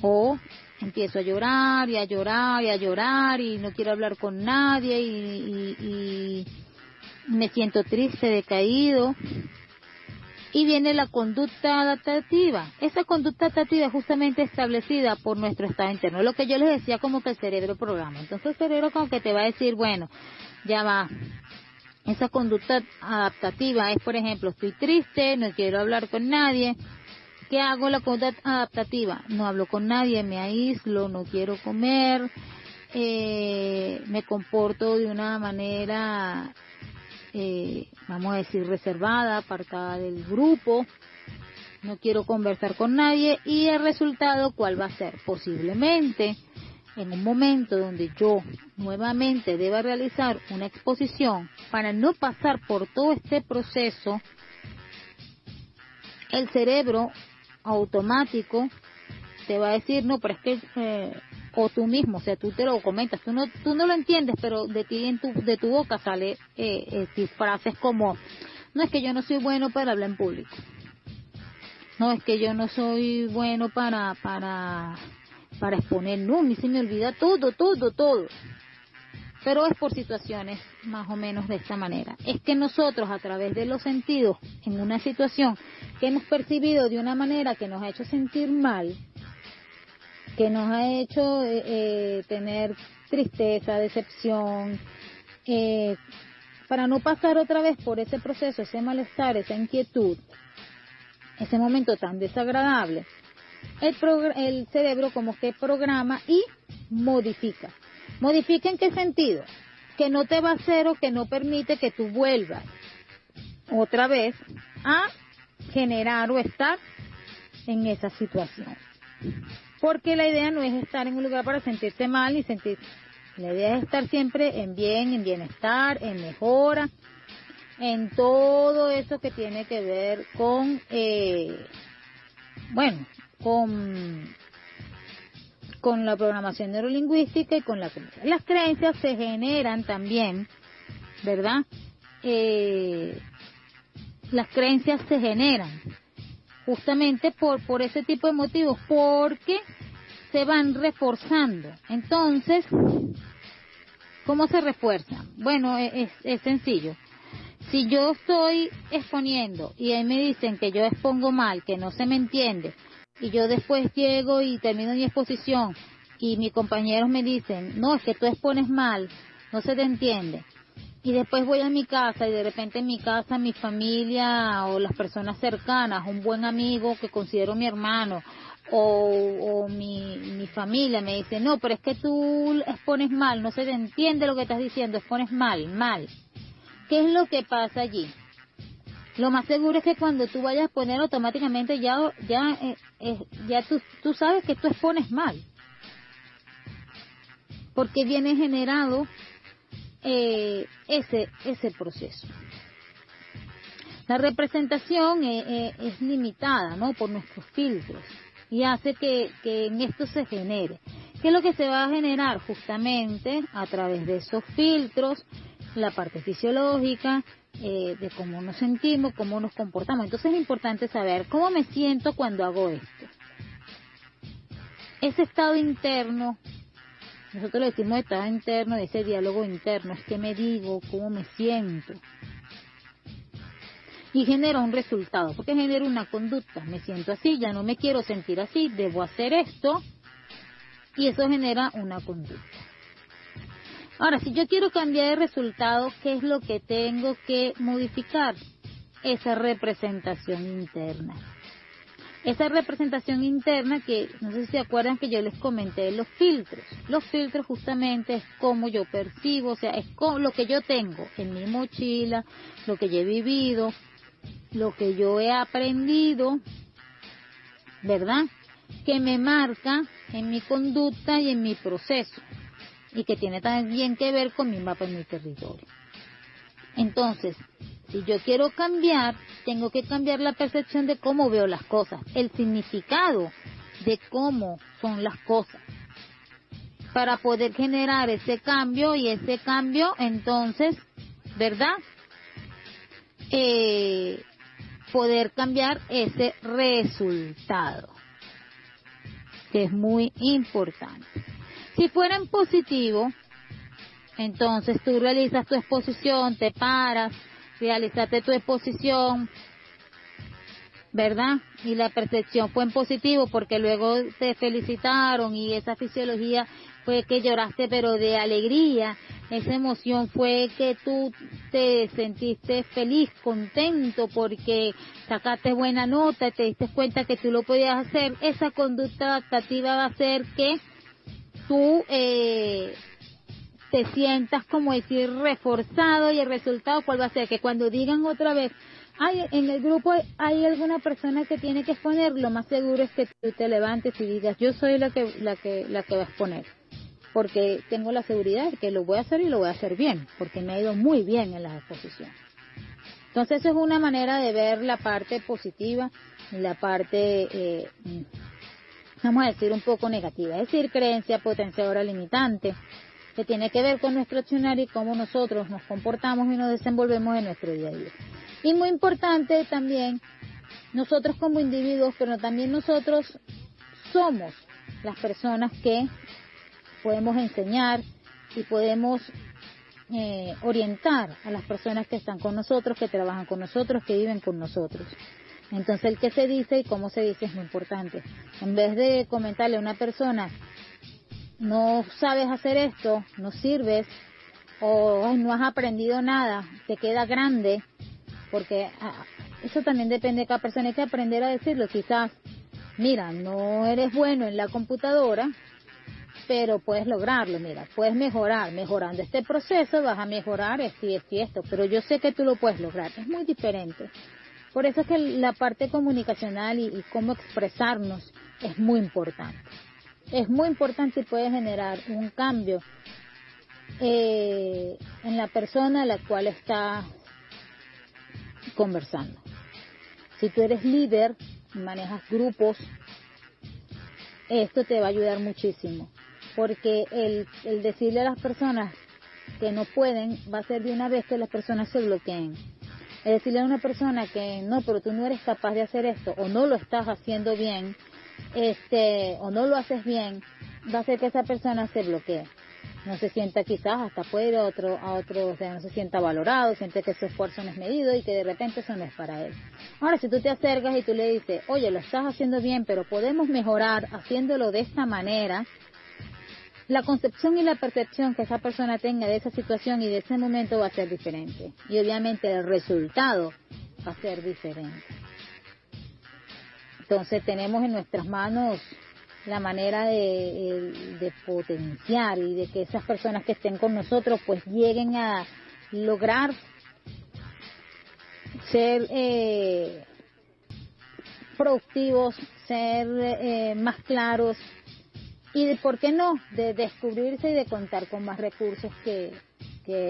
O empiezo a llorar y a llorar y a llorar y no quiero hablar con nadie y me siento triste, decaído. Y viene la conducta adaptativa. Esa conducta adaptativa es justamente establecida por nuestro estado interno. Lo que yo les decía, como que el cerebro programa. Entonces el cerebro como que te va a decir, bueno, ya va. Esa conducta adaptativa es, por ejemplo, estoy triste, no quiero hablar con nadie. ¿Qué hago? La conducta adaptativa. No hablo con nadie, me aíslo, no quiero comer, me comporto de una manera, vamos a decir, reservada, apartada del grupo, no quiero conversar con nadie. Y el resultado, ¿cuál va a ser? Posiblemente, en un momento donde yo nuevamente deba realizar una exposición, para no pasar por todo este proceso, el cerebro automático te va a decir, no, pero es que, o tú mismo, o sea, tú te lo comentas, tú no lo entiendes, pero de ti, de tu boca sale frases como, no, es que yo no soy bueno para hablar en público, no, es que yo no soy bueno para exponer, no, a mí se me olvida todo, pero es por situaciones más o menos de esta manera. Es que nosotros, a través de los sentidos, en una situación que hemos percibido de una manera que nos ha hecho sentir mal, que nos ha hecho tener tristeza, decepción, para no pasar otra vez por ese proceso, ese malestar, esa inquietud, ese momento tan desagradable, el cerebro como que programa y modifica. ¿Modifica en qué sentido? Que no te va a hacer o que no permite que tú vuelvas otra vez a generar o estar en esa situación. Porque la idea no es estar en un lugar para sentirse mal ni sentir. La idea es estar siempre en bien, en bienestar, en mejora, en todo eso que tiene que ver con, con la programación neurolingüística y con la creencia. Las creencias se generan también, ¿verdad? Las creencias se generan justamente por ese tipo de motivos, porque se van reforzando. Entonces, ¿cómo se refuerzan? Bueno, es sencillo. Si yo estoy exponiendo y ahí me dicen que yo expongo mal, que no se me entiende, y yo después llego y termino mi exposición y mis compañeros me dicen, no, es que tú expones mal, no se te entiende. Y después voy a mi casa y de repente en mi casa mi familia o las personas cercanas, un buen amigo que considero mi hermano o mi familia me dice, no, pero es que tú expones mal, no se te entiende lo que estás diciendo, expones mal. ¿Qué es lo que pasa allí? Lo más seguro es que cuando tú vayas a poner automáticamente ya tú sabes que tú expones mal, porque viene generado ese proceso. La representación es limitada, ¿no?, por nuestros filtros y hace que en esto se genere. ¿Qué es lo que se va a generar? Justamente a través de esos filtros, la parte fisiológica, de cómo nos sentimos, cómo nos comportamos. Entonces es importante saber cómo me siento cuando hago esto. Ese estado interno, nosotros le decimos estado interno, ese diálogo interno, es que me digo, cómo me siento. Y genera un resultado, porque genera una conducta. Me siento así, ya no me quiero sentir así, debo hacer esto, y eso genera una conducta. Ahora, si yo quiero cambiar de resultado, ¿qué es lo que tengo que modificar? Esa representación interna. Esa representación interna que, no sé si se acuerdan que yo les comenté los filtros. Los filtros justamente es cómo yo percibo, o sea, es lo que yo tengo en mi mochila, lo que yo he vivido, lo que yo he aprendido, ¿verdad? Que me marca en mi conducta y en mi proceso. Y que tiene también que ver con mi mapa en mi territorio. Entonces, si yo quiero cambiar, tengo que cambiar la percepción de cómo veo las cosas, el significado de cómo son las cosas. para poder generar ese cambio, y ese cambio entonces, ¿verdad? Poder cambiar ese resultado, que es muy importante. Si fuera en positivo, entonces tú realizas tu exposición, te paras, realizaste tu exposición, ¿verdad? Y la percepción fue en positivo porque luego te felicitaron y esa fisiología fue que lloraste pero de alegría. Esa emoción fue que tú te sentiste feliz, contento porque sacaste buena nota, te diste cuenta que tú lo podías hacer. Esa conducta adaptativa va a hacer que tú te sientas, como decir, reforzado, y el resultado ¿cuál va a ser? Que cuando digan otra vez, ay, en el grupo hay alguna persona que tiene que exponer, lo más seguro es que tú te levantes y digas, yo soy la que va a exponer, porque tengo la seguridad de que lo voy a hacer y lo voy a hacer bien, porque me ha ido muy bien en las exposiciones. Entonces eso es una manera de ver la parte positiva y la parte, vamos a decir, un poco negativa, es decir, creencia potenciadora limitante, que tiene que ver con nuestro accionar y cómo nosotros nos comportamos y nos desenvolvemos en nuestro día a día. Y muy importante también, nosotros como individuos, pero también nosotros somos las personas que podemos enseñar y podemos orientar a las personas que están con nosotros, que trabajan con nosotros, que viven con nosotros. Entonces el qué se dice y cómo se dice es muy importante. En vez de comentarle a una persona, no sabes hacer esto, no sirves, o no has aprendido nada, te queda grande, porque eso también depende de cada persona, hay que aprender a decirlo. Quizás, mira, no eres bueno en la computadora, pero puedes lograrlo, mira, puedes mejorar, mejorando este proceso vas a mejorar esto y esto y esto, pero yo sé que tú lo puedes lograr, es muy diferente. Por eso es que la parte comunicacional y cómo expresarnos es muy importante. Es muy importante y puede generar un cambio en la persona a la cual está conversando. Si tú eres líder y manejas grupos, esto te va a ayudar muchísimo, porque el decirle a las personas que no pueden va a ser de una vez que las personas se bloqueen. Es decirle a una persona que no, pero tú no eres capaz de hacer esto, o no lo estás haciendo bien, o no lo haces bien, va a hacer que esa persona se bloquee. No se sienta, quizás hasta puede ir a otro, o sea, no se sienta valorado, siente que su esfuerzo no es medido y que de repente eso no es para él. Ahora, si tú te acercas y tú le dices, oye, lo estás haciendo bien, pero podemos mejorar haciéndolo de esta manera, la concepción y la percepción que esa persona tenga de esa situación y de ese momento va a ser diferente. Y obviamente el resultado va a ser diferente. Entonces tenemos en nuestras manos la manera de potenciar y de que esas personas que estén con nosotros pues lleguen a lograr ser productivos, ser más claros y, ¿por qué no?, de descubrirse y de contar con más recursos que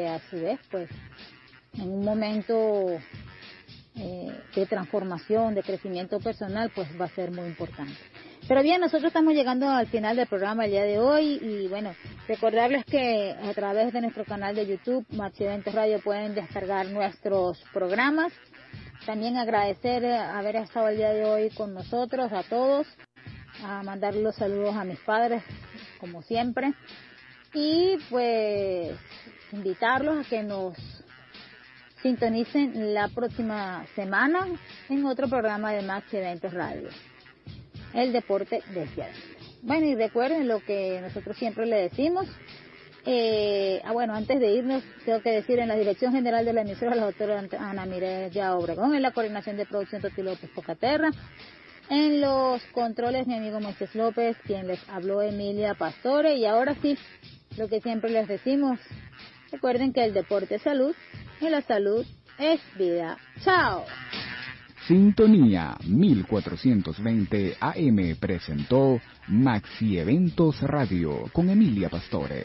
a su vez pues en un momento de transformación, de crecimiento personal, pues va a ser muy importante. Pero bien, nosotros estamos llegando al final del programa el día de hoy y bueno, recordarles que a través de nuestro canal de YouTube, Maxi Eventos Radio, pueden descargar nuestros programas. También agradecer haber estado el día de hoy con nosotros, a todos, a mandar los saludos a mis padres, como siempre, y pues invitarlos a que nos sintonicen la próxima semana en otro programa de Maxi Eventos Radio, el deporte desde adentro. Bueno, y recuerden lo que nosotros siempre le decimos. Bueno, antes de irnos, tengo que decir, en la dirección general de la emisora, la doctora Ana Mireya Obregón, en la coordinación de producción Toti López Pocaterra, en los controles mi amigo Moisés López, quien les habló, Emilia Pastore, y ahora sí, lo que siempre les decimos, recuerden que el deporte es salud y la salud es vida. ¡Chao! Sintonía 1420 AM presentó Maxi Eventos Radio con Emilia Pastore.